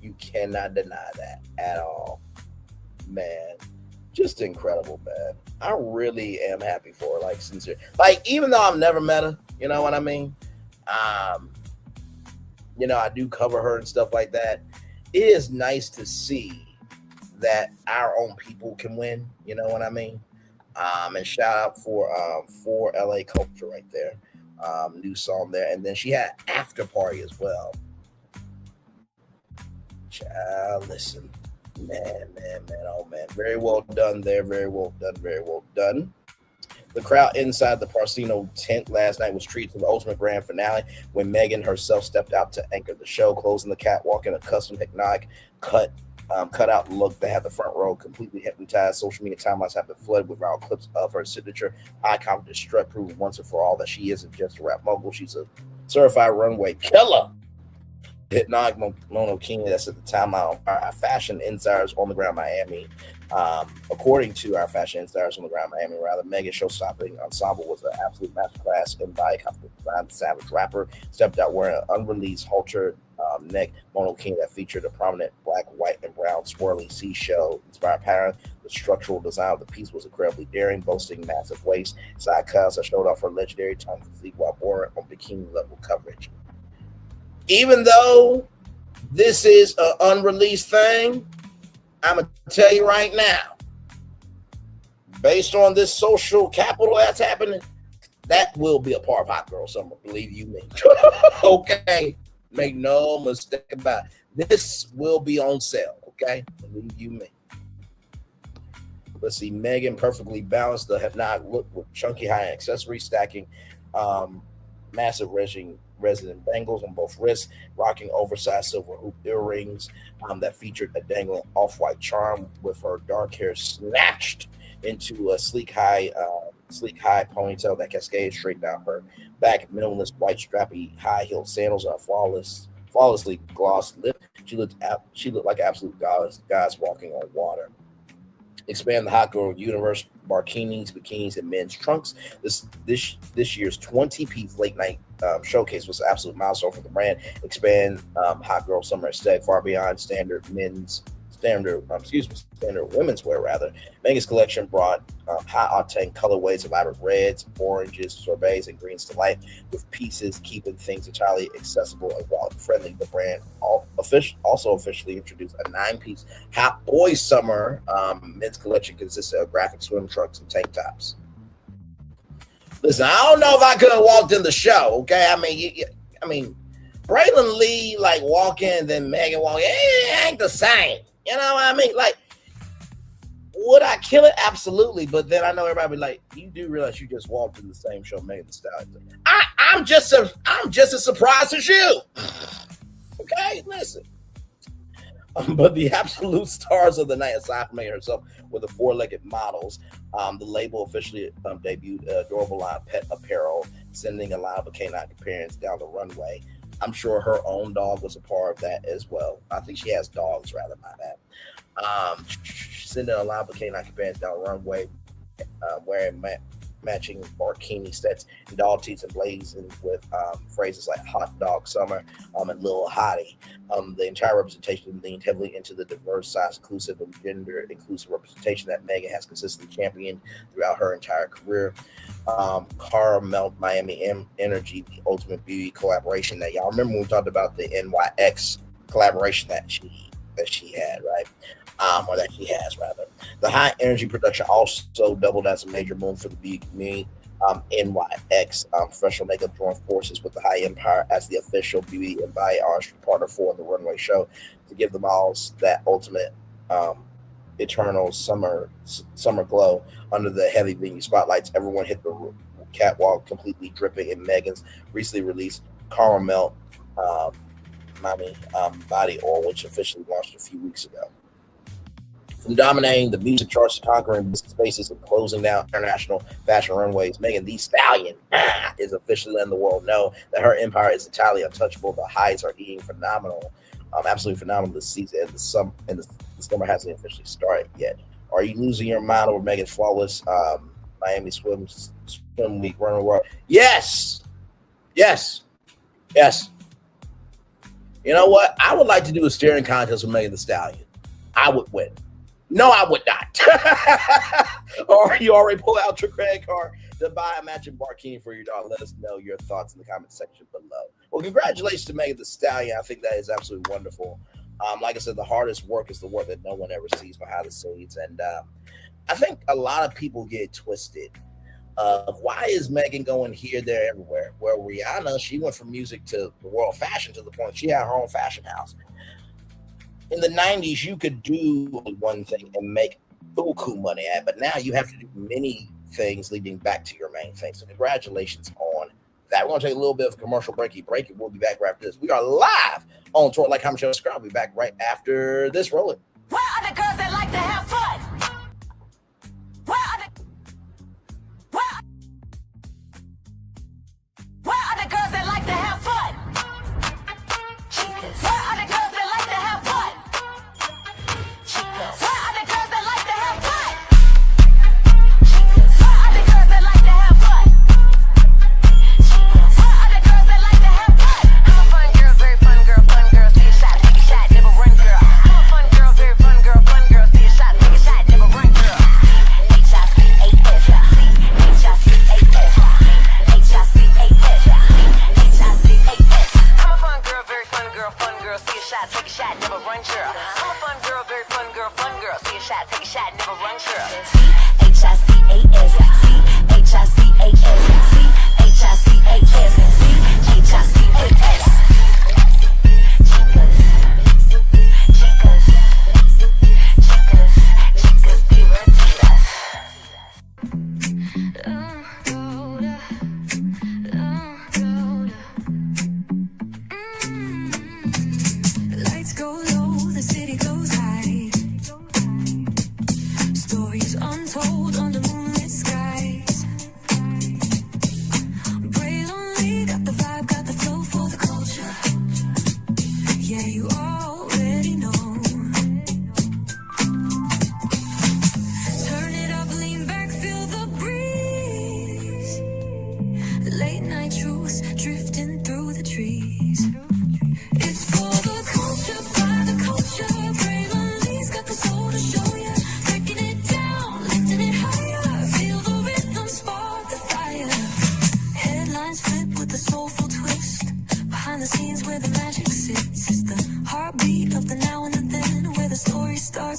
You cannot deny that at all. Man, just incredible, man. I really am happy for her, like, sincere. Like, even though I've never met her, you know what I mean? You know, I do cover her and stuff like that. It is nice to see that our own people can win, you know what I mean? And shout out for LA Culture right there. New song there. And then she had After Party as well. Child, listen. Man, oh man. Very well done there. Very well done. The crowd inside the Parsino tent last night was treated to the ultimate grand finale when Megan herself stepped out to anchor the show, closing the catwalk in a custom hypnotic cutout look that had the front row completely hypnotized. Social media timelines have been flooded with viral clips of her signature high confidence strut, proving once and for all that she isn't just a rap mogul. She's a certified runway killer. Hypnotic monokini that's at the timeline. Our fashion insiders on the ground Miami. According to our fashion insiders on the ground Miami, Megan show-stopping ensemble was an absolute masterclass in body confidence. The savage rapper stepped out wearing an unreleased halter neck monokini that featured a prominent black, white, and brown swirly seashell inspired pattern. The structural design of the piece was incredibly daring, boasting massive waist, side cuts that showed off her legendary tongue physique while born on bikini level coverage. Even though this is an unreleased thing, I'm going to tell you right now, based on this social capital that's happening, that will be a part of Hot Girl Summer, believe you me. Okay? Make no mistake about it. This will be on sale, okay? Believe you me. Let's see, Megan perfectly balanced the hypnotic look with chunky high accessories, stacking massive resident bangles on both wrists, rocking oversized silver hoop earrings that featured a dangling off-white charm, with her dark hair snatched into a sleek high ponytail that cascades straight down her back. Minimalist white strappy high-heeled sandals and a flawlessly glossed lip. She looked like absolute goddess walking on water. Expand the hot girl universe, bikinis, and men's trunks. This year's 20-piece late night showcase was an absolute milestone for the brand. Expand hot girl summer aesthetic far beyond standard women's wear rather. Megan's collection brought high octane colorways of vibrant reds, oranges, sorbets, and greens to life, with pieces keeping things entirely accessible and wallet friendly. The brand also officially introduced a 9-piece hot boys summer men's collection consisting of graphic swim trunks and tank tops. Listen, I don't know if I could have walked in the show. Okay, I mean, Braylon Lee like walk in, and then Megan walk in. It ain't the same. You know what I mean? Like, would I kill it? Absolutely. But then I know everybody be like, you do realize you just walked in the same show Megan Thee Stallion. I'm just as surprised as you. Okay, listen. But the absolute stars of the night, aside from Megan herself, were the four-legged models. The label officially debuted adorable line of pet apparel, sending a line of canine companions down the runway. I'm sure her own dog was a part of that as well. I think she has dogs, rather, by that. Sending a line of canine companions down the runway, wearing matching bikini sets and dog teeth and blazing with phrases like hot dog summer and little hottie. The entire representation leaned heavily into the diverse, size inclusive, and gender inclusive representation that Megan has consistently championed throughout her entire career. Caramel Miami Energy, the ultimate beauty collaboration that y'all remember when we talked about the NYX collaboration that she had, right? Or that she has, rather. The high energy production also doubled as a major move for the beauty community. NYX professional makeup joined forces with the High Empire as the official beauty and body artist partner for the runway show to give the models that ultimate eternal summer glow under the heavy venue spotlights. Everyone hit the catwalk completely dripping in Megan's recently released Caramel body oil, which officially launched a few weeks ago. From dominating the music charts to conquering business spaces and closing down international fashion runways, Megan Thee Stallion is officially letting the world know that her empire is entirely untouchable. The highs are eating phenomenal, absolutely phenomenal this season, and the summer hasn't officially started yet. Are you losing your mind over Megan's flawless Miami Swim Week runway world? Yes. You know what? I would like to do a staring contest with Megan Thee Stallion. I would win. No, I would not. Or you already pull out your credit card to buy a matching bikini for your dog. Let us know your thoughts in the comment section below. Well, congratulations to Megan Thee Stallion. I think that is absolutely wonderful. Like I said, the hardest work is the work that no one ever sees behind the scenes. And I think a lot of people get twisted of why is Megan going here, there, everywhere? Well, Rihanna, she went from music to the world fashion to the point she had her own fashion house. In the 90s, you could do one thing and make buku money at, but now you have to do many things leading back to your main thing. So congratulations on that. We're going to take a little bit of a commercial break. We'll be back right after this. We are live on Tour Like Comment, Share, Subscribe. We'll be back right after this. Rolling. Where are the girls that like to have fun? Where are the girls that like to have fun? Where are the girls that like to have fun? Where are the girls that like to have fun? Where are the girls that like to have fun? Where are the girls that like to have fun? I'm a fun girl, very fun girl, see a shot, take a shot, never run girl. I'm a fun girl, very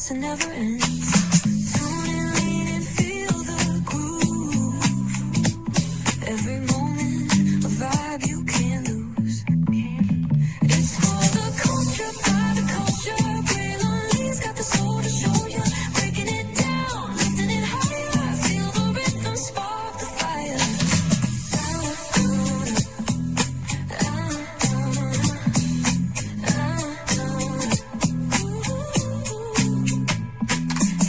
thoughts and never ends. Tune in, lean and feel the groove. Every moment, a vibe you can't lose. It's for the culture, by the culture. Braylon's got the soul to show you. Breaking it down, lifting it higher. Feel the rhythm, spark the fire.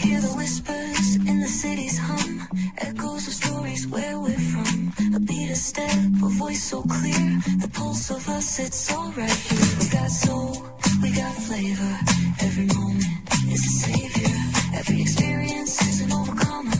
Hear the whispers in the city's hum, echoes of stories where we're from. A beat, a step, a voice so clear, the pulse of us, it's all right here. We got soul, we got flavor, every moment is a savior, every experience is an overcomer.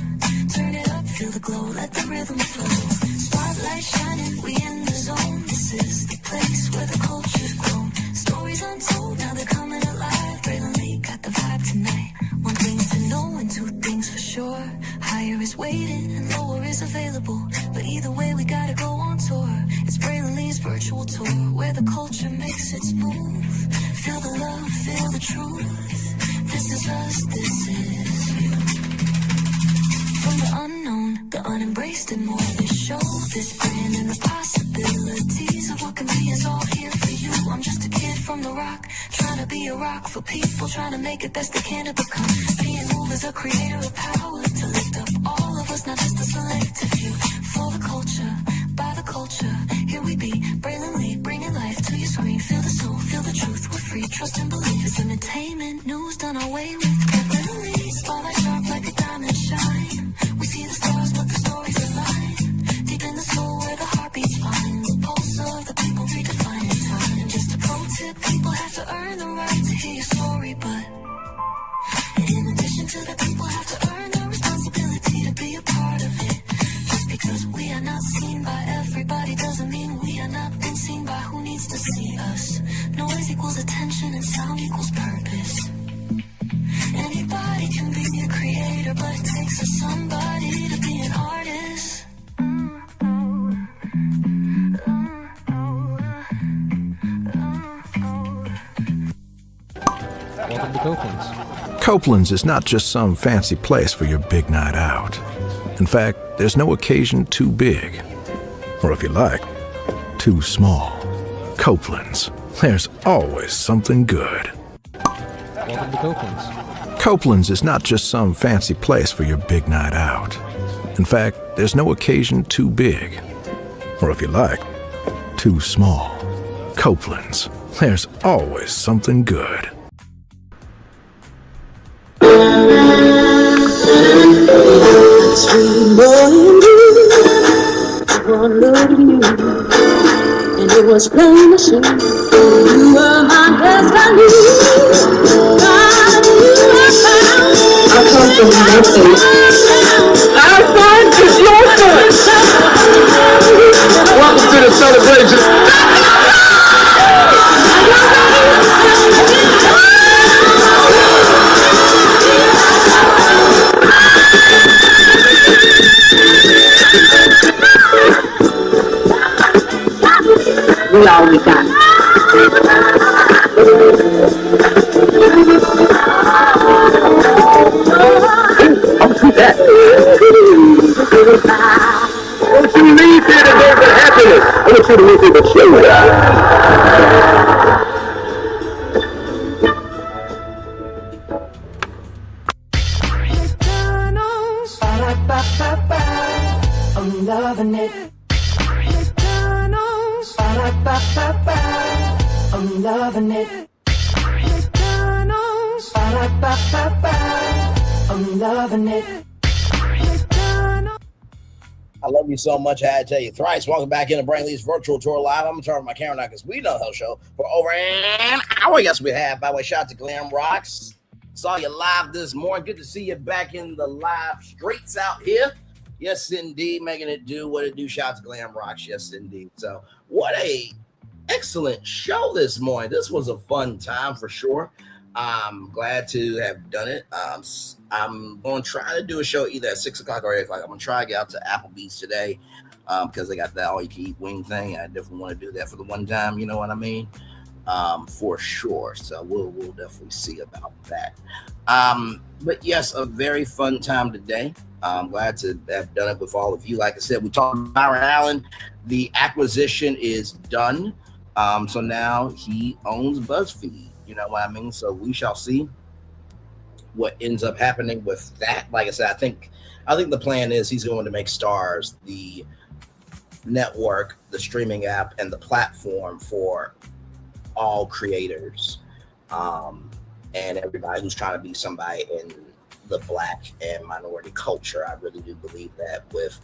Turn it up, feel the glow, let the rhythm flow. Spotlight shining, we in the zone. This is the place where the culture's grown. Stories untold, now they're coming alive. Braylon Lee got the vibe tonight. One thing to know and two things for sure. Higher is waiting and lower is available. But either way, we gotta go on tour. It's Braylon Lee's virtual tour, where the culture makes its move. Feel the love, feel the truth. This is us, this is you. From the unknown, the unembraced and more. This show, this brand and the possibilities of what can be is all here for you. I'm just a kid from the rock, trying to be a rock for people, trying to make it best they can to become. Being moved as a creator of power, to lift up all of us, not just a selective few. For the culture, by the culture, here we be. Braylon Lee, bringing life to your screen. Feel the soul, feel the truth, we're free. Trust and believe it's entertainment, news done our way with. Braylon Lee, spotlight sharp like a diamond shine. We see the stars, but the stories align. Deep in the soul where the heartbeats find. The pulse of the people redefining time. And just a pro tip, people have to earn the right to hear your story, but in addition to that, people have to earn the responsibility to be a part of it. Just because we are not seen by everybody doesn't mean we are not been seen by who needs to see us. Noise equals attention and sound equals purpose. Anybody can be a creator, but it takes a somebody to be an artist. Welcome to Copeland's. Copeland's is not just some fancy place for your big night out. In fact, there's no occasion too big. Or if you like, too small. Copeland's. There's always something good. Welcome to Copeland's. Copeland's is not just some fancy place for your big night out. In fact, there's no occasion too big. Or if you like, too small. Copeland's. There's always something good. Sweet morning dew, one look at you, and it was plain to see you were my destiny. God, you were found. I come from nothing. Our fun is your fun. Welcome to the celebration. We all we got. I'm through that. Don't you leave here today with happiness. I want you to leave here with shame. I'm loving it. I'm loving it. I'm loving it. I love you so much. I had to tell you thrice. Welcome back into Braylon Lee's virtual tour live. I'm going to turn my camera now because we know the show for over an hour. Yes, we have. By the way, shout out to Glam Rocks. Saw you live this morning. Good to see you back in the live streets out here. Yes, indeed. Making it do what it do. Shout out to Glam Rocks. Yes, indeed. So what a excellent show this morning. This was a fun time for sure. I'm glad to have done it. I'm going to try to do a show either at 6 o'clock or 8 o'clock. I'm going to try to get out to Applebee's today because they got that all-you-can-eat wing thing. I definitely want to do that for the one time, you know what I mean? for sure. So we'll definitely see about that. But yes, a very fun time today. I'm glad to have done it with all of you. Like I said, we talked about Byron Allen. The acquisition is done. So now he owns BuzzFeed. You know what I mean? So we shall see what ends up happening with that. Like I said, I think the plan is he's going to make Stars the network, the streaming app, and the platform for all creators and everybody who's trying to be somebody in the Black and minority culture. I really do believe that with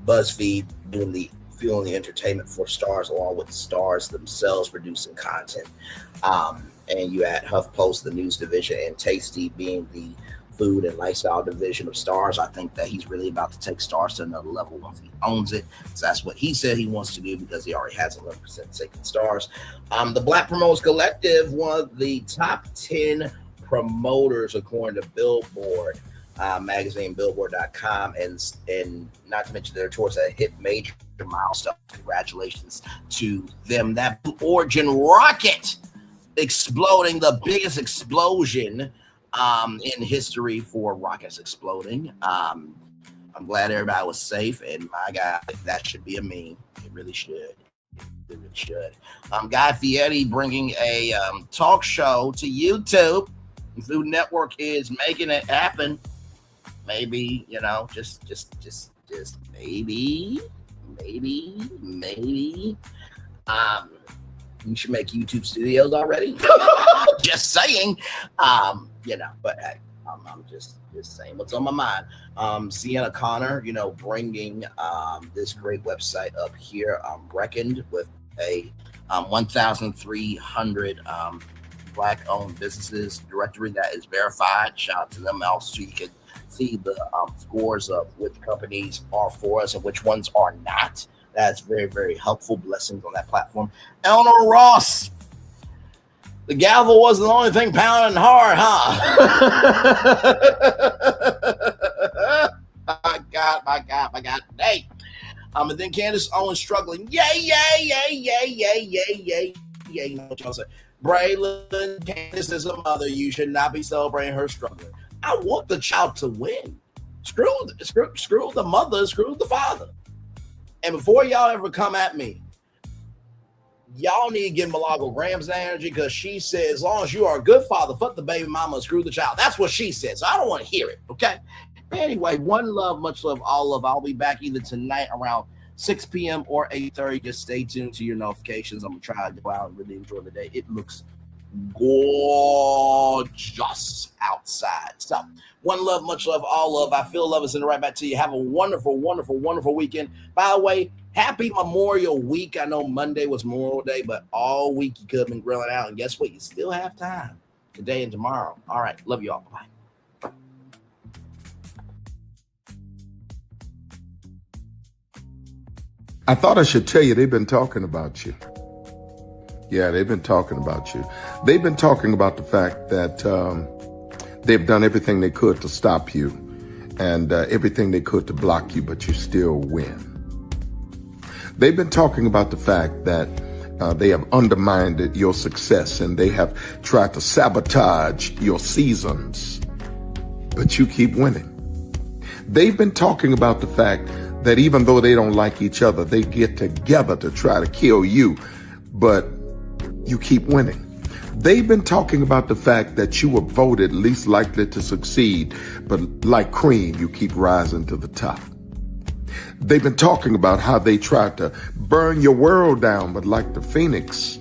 BuzzFeed doing the fueling the entertainment for Stars, along with the Stars themselves producing content, and you had HuffPost, the news division, and Tasty being the food and lifestyle division of Stars. I think that he's really about to take Stars to another level once he owns it. So that's what he said he wants to do, because he already has 11% stake in Stars. The Black Promoters Collective, one of the top 10 promoters according to Billboard magazine, billboard.com, and not to mention they're towards a hit major milestone. Congratulations to them. That Blue Origin rocket exploding, the biggest explosion in history for rockets exploding. I'm glad everybody was safe, and my God, that should be a meme. It really should. It really should. Guy Fieri bringing a talk show to YouTube. The Food Network is making it happen. Maybe, you know, just maybe. You should make YouTube studios already. Just saying. You know, but hey, I'm just saying what's on my mind. Sienna Connor, you know, bringing this great website up here, Reckoned, with a 1,300 Black-owned businesses directory that is verified. Shout out to them. Also, you can see the scores of which companies are for us and which ones are not. That's very, very helpful. Blessings on that platform. Eleanor Ross. The gavel wasn't the only thing pounding hard, huh? My God. Hey. And then Candace Owens struggling. Yay. You know what y'all say? Braylon, Candace is a mother. You should not be celebrating her struggling. I want the child to win. Screw the mother, screw the father. And before y'all ever come at me, y'all need to give Malago Graham that energy, because she said, as long as you are a good father, fuck the baby mama, screw the child. That's what she said. So I don't want to hear it, okay? Anyway, one love, much love, all love. I'll be back either tonight around 6 p.m. or 8:30. Just stay tuned to your notifications. I'm going to try to go out and really enjoy the day. It looks gorgeous outside. So one love, much love, all love. I feel love is in the right back to you. Have a wonderful, wonderful, wonderful weekend. By the way, happy Memorial Week. I know Monday was Memorial Day, but all week you could have been grilling out. And guess what? You still have time today and tomorrow. All right. Love you all. Bye. I thought I should tell you, they've been talking about you. Yeah, they've been talking about you. They've been talking about the fact that they've done everything they could to stop you and everything they could to block you, but you still win. They've been talking about the fact that they have undermined your success and they have tried to sabotage your seasons, but you keep winning. They've been talking about the fact that even though they don't like each other, they get together to try to kill you, but you keep winning. They've been talking about the fact that you were voted least likely to succeed, but like cream, you keep rising to the top. They've been talking about how they tried to burn your world down, but like the phoenix,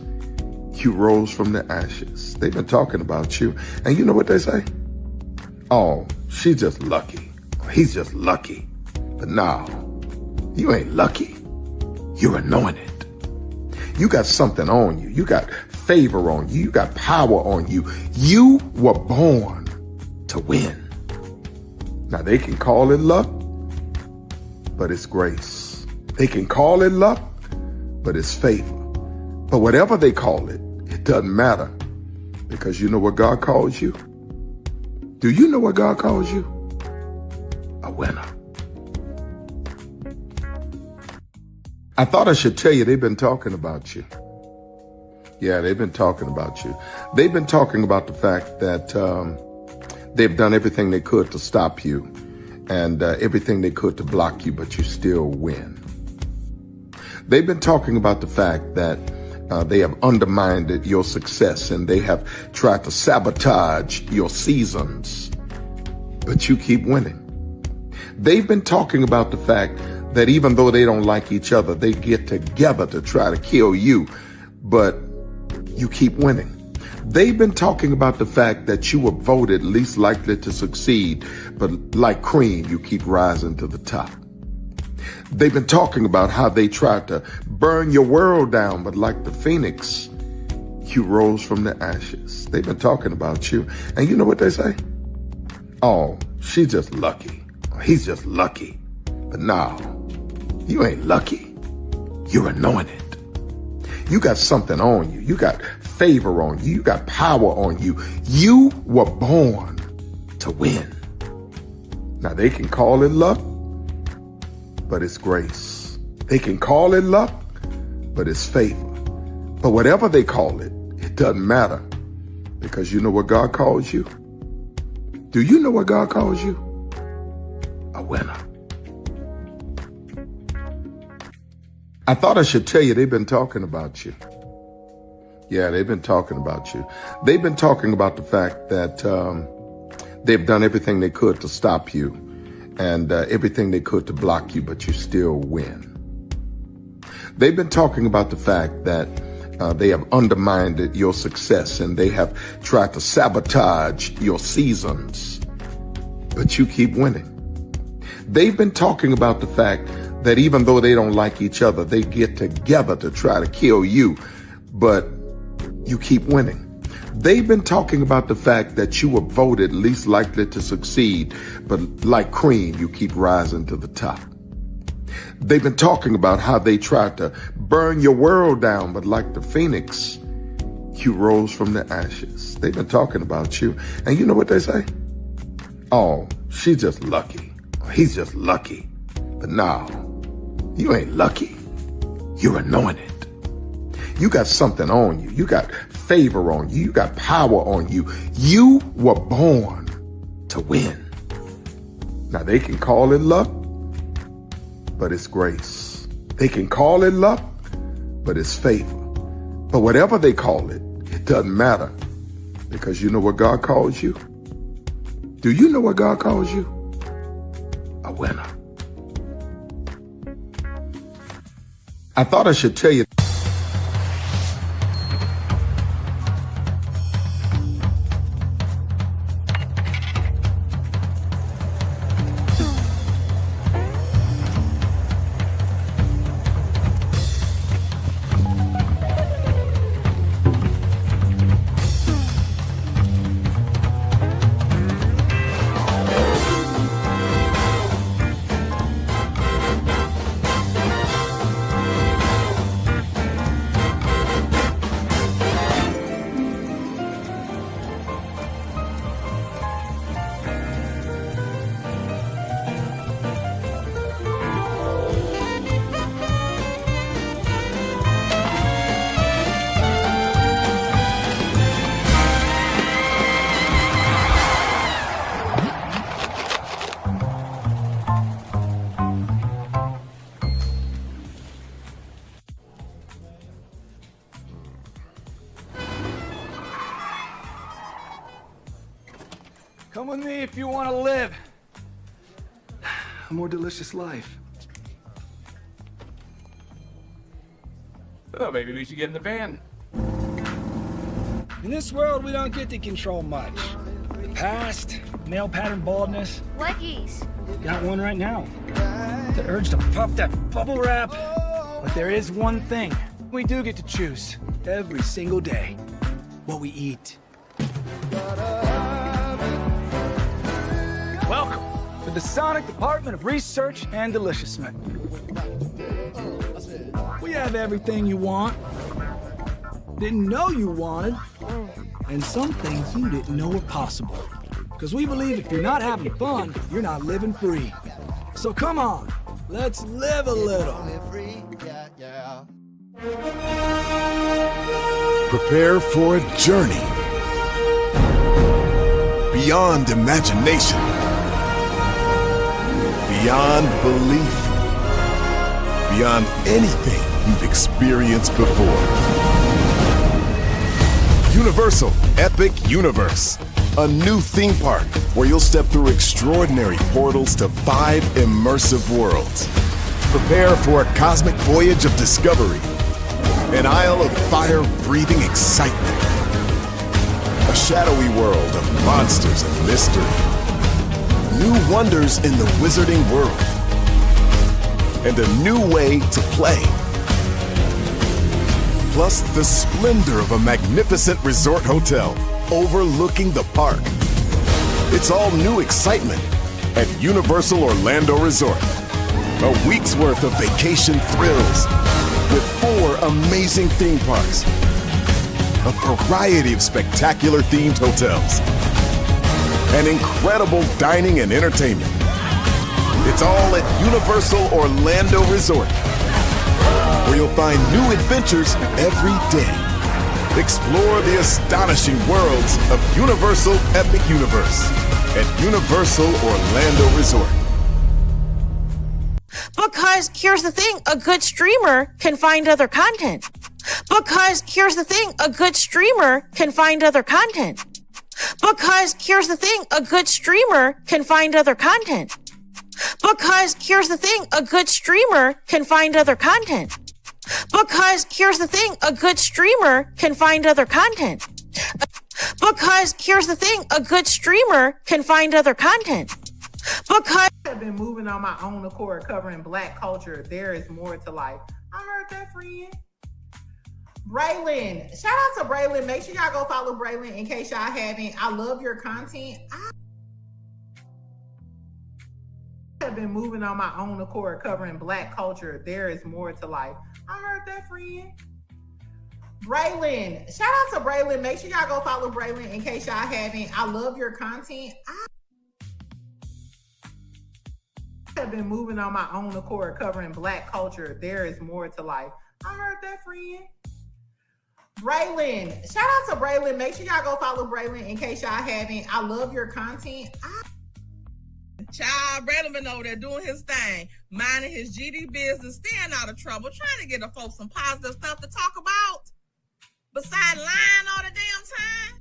you rose from the ashes. They've been talking about you. And you know what they say? Oh, she's just lucky. He's just lucky. But no, you ain't lucky. You're anointed. You got something on you. You got favor on you. You got power on you. You were born to win. Now they can call it luck, but it's grace. They can call it luck, but it's favor. But whatever they call it, it doesn't matter, because you know what God calls you? Do you know what God calls you? A winner. I thought I should tell you, they've been talking about you. Yeah, they've been talking about you. They've been talking about the fact that they've done everything they could to stop you and everything they could to block you, but you still win. They've been talking about the fact that they have undermined your success and they have tried to sabotage your seasons, but you keep winning. They've been talking about the fact that even though they don't like each other, they get together to try to kill you, but you keep winning. They've been talking about the fact that you were voted least likely to succeed, but like cream, you keep rising to the top. They've been talking about how they tried to burn your world down, but like the phoenix, you rose from the ashes. They've been talking about you. And you know what they say? Oh, she's just lucky. He's just lucky. But no, you ain't lucky. You're anointed. You got something on you. You got favor on you. You got power on you. You were born to win. Now they can call it luck, but it's grace. They can call it luck, but it's favor. But whatever they call it, it doesn't matter, because you know what God calls you? Do you know what God calls you? A winner. I thought I should tell you they've been talking about you. Yeah, they've been talking about you. They've been talking about the fact that they've done everything they could to stop you and everything they could to block you, but you still win. They've been talking about the fact that they have undermined your success and they have tried to sabotage your seasons, but you keep winning. They've been talking about the fact that even though they don't like each other, they get together to try to kill you, but you keep winning. They've been talking about the fact that you were voted least likely to succeed, but like cream, you keep rising to the top. They've been talking about how they tried to burn your world down, but like the phoenix, you rose from the ashes. They've been talking about you. And you know what they say? Oh, she's just lucky. He's just lucky. But no, you ain't lucky. You're anointed. You got something on you. You got favor on you. You got power on you. You were born to win. Now they can call it luck, but it's grace. They can call it luck, but it's favor. But whatever they call it, it doesn't matter, because you know what God calls you? Do you know what God calls you? A winner. I thought I should tell you. Come with me if you want to live a more delicious life. Oh, maybe we should get in the van. In this world, we don't get to control much. The past, male pattern baldness. Leggies. Got one right now. The urge to puff that bubble wrap. But there is one thing we do get to choose every single day: what we eat. Welcome to the Sonic Department of Research and Deliciousment. We have everything you want, didn't know you wanted, and some things you didn't know were possible. Because we believe if you're not having fun, you're not living free. So come on, let's live a little. Prepare for a journey beyond imagination, beyond belief, beyond anything you've experienced before. Universal Epic Universe, a new theme park where you'll step through extraordinary portals to 5 immersive worlds. Prepare for a cosmic voyage of discovery, an isle of fire-breathing excitement, a shadowy world of monsters and mystery, new wonders in the wizarding world, and a new way to play. Plus the splendor of a magnificent resort hotel overlooking the park. It's all new excitement at Universal Orlando Resort. A week's worth of vacation thrills with 4 amazing theme parks, a variety of spectacular themed hotels, and incredible dining and entertainment. It's all at Universal Orlando Resort, where you'll find new adventures every day. Explore the astonishing worlds of Universal Epic Universe at Universal Orlando Resort. Because here's the thing, a good streamer can find other content. Because here's the thing, a good streamer can find other content. Because here's the thing, a good streamer can find other content. Because here's the thing, a good streamer can find other content. Because here's the thing, a good streamer can find other content. Because here's the thing, a good streamer can find other content. Because I've been moving on my own accord, covering Black culture. There is more to life. I heard that, friend. Braylon, shout out to Braylon. Make sure y'all go follow Braylon in case y'all haven't. I love your content. I have been moving on my own accord, covering Black culture. There is more to life. I heard that, friend. Braylon, shout out to Braylon. Make sure y'all go follow Braylon in case y'all haven't. I love your content. I have been moving on my own accord, covering Black culture. There is more to life. I heard that, friend. Braylon, shout out to Braylon. Make sure y'all go follow Braylon in case y'all haven't. I love your content. Child, Braylon been over there doing his thing, minding his GD business, staying out of trouble, trying to get the folks some positive stuff to talk about. Besides lying all the damn time.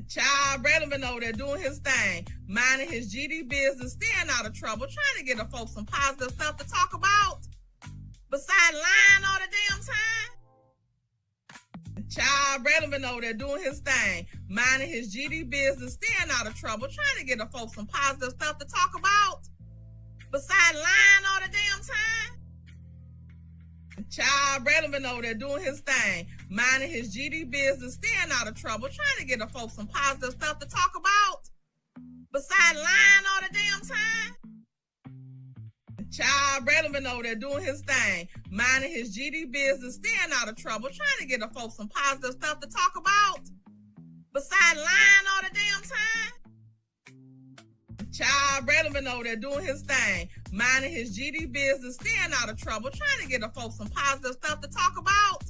Child, Braylon been over there doing his thing, minding his GD business, staying out of trouble, trying to get the folks some positive stuff to talk about. Besides lying all the damn time. Child, Braylon been over there doing his thing, minding his GD business, staying out of trouble, trying to get the folks some positive stuff to talk about. Besides lying all the damn time. Child, Braylon been over there doing his thing, minding his GD business, staying out of trouble, trying to get the folks some positive stuff to talk about. Besides lying all the damn time. Child, Braylon been over there doing his thing, minding his GD business, staying out of trouble, trying to get the folks some positive stuff to talk about. Besides lying all the damn time. Child, Braylon been over there doing his thing, minding his GD business, staying out of trouble, trying to get the folks some positive stuff to talk about.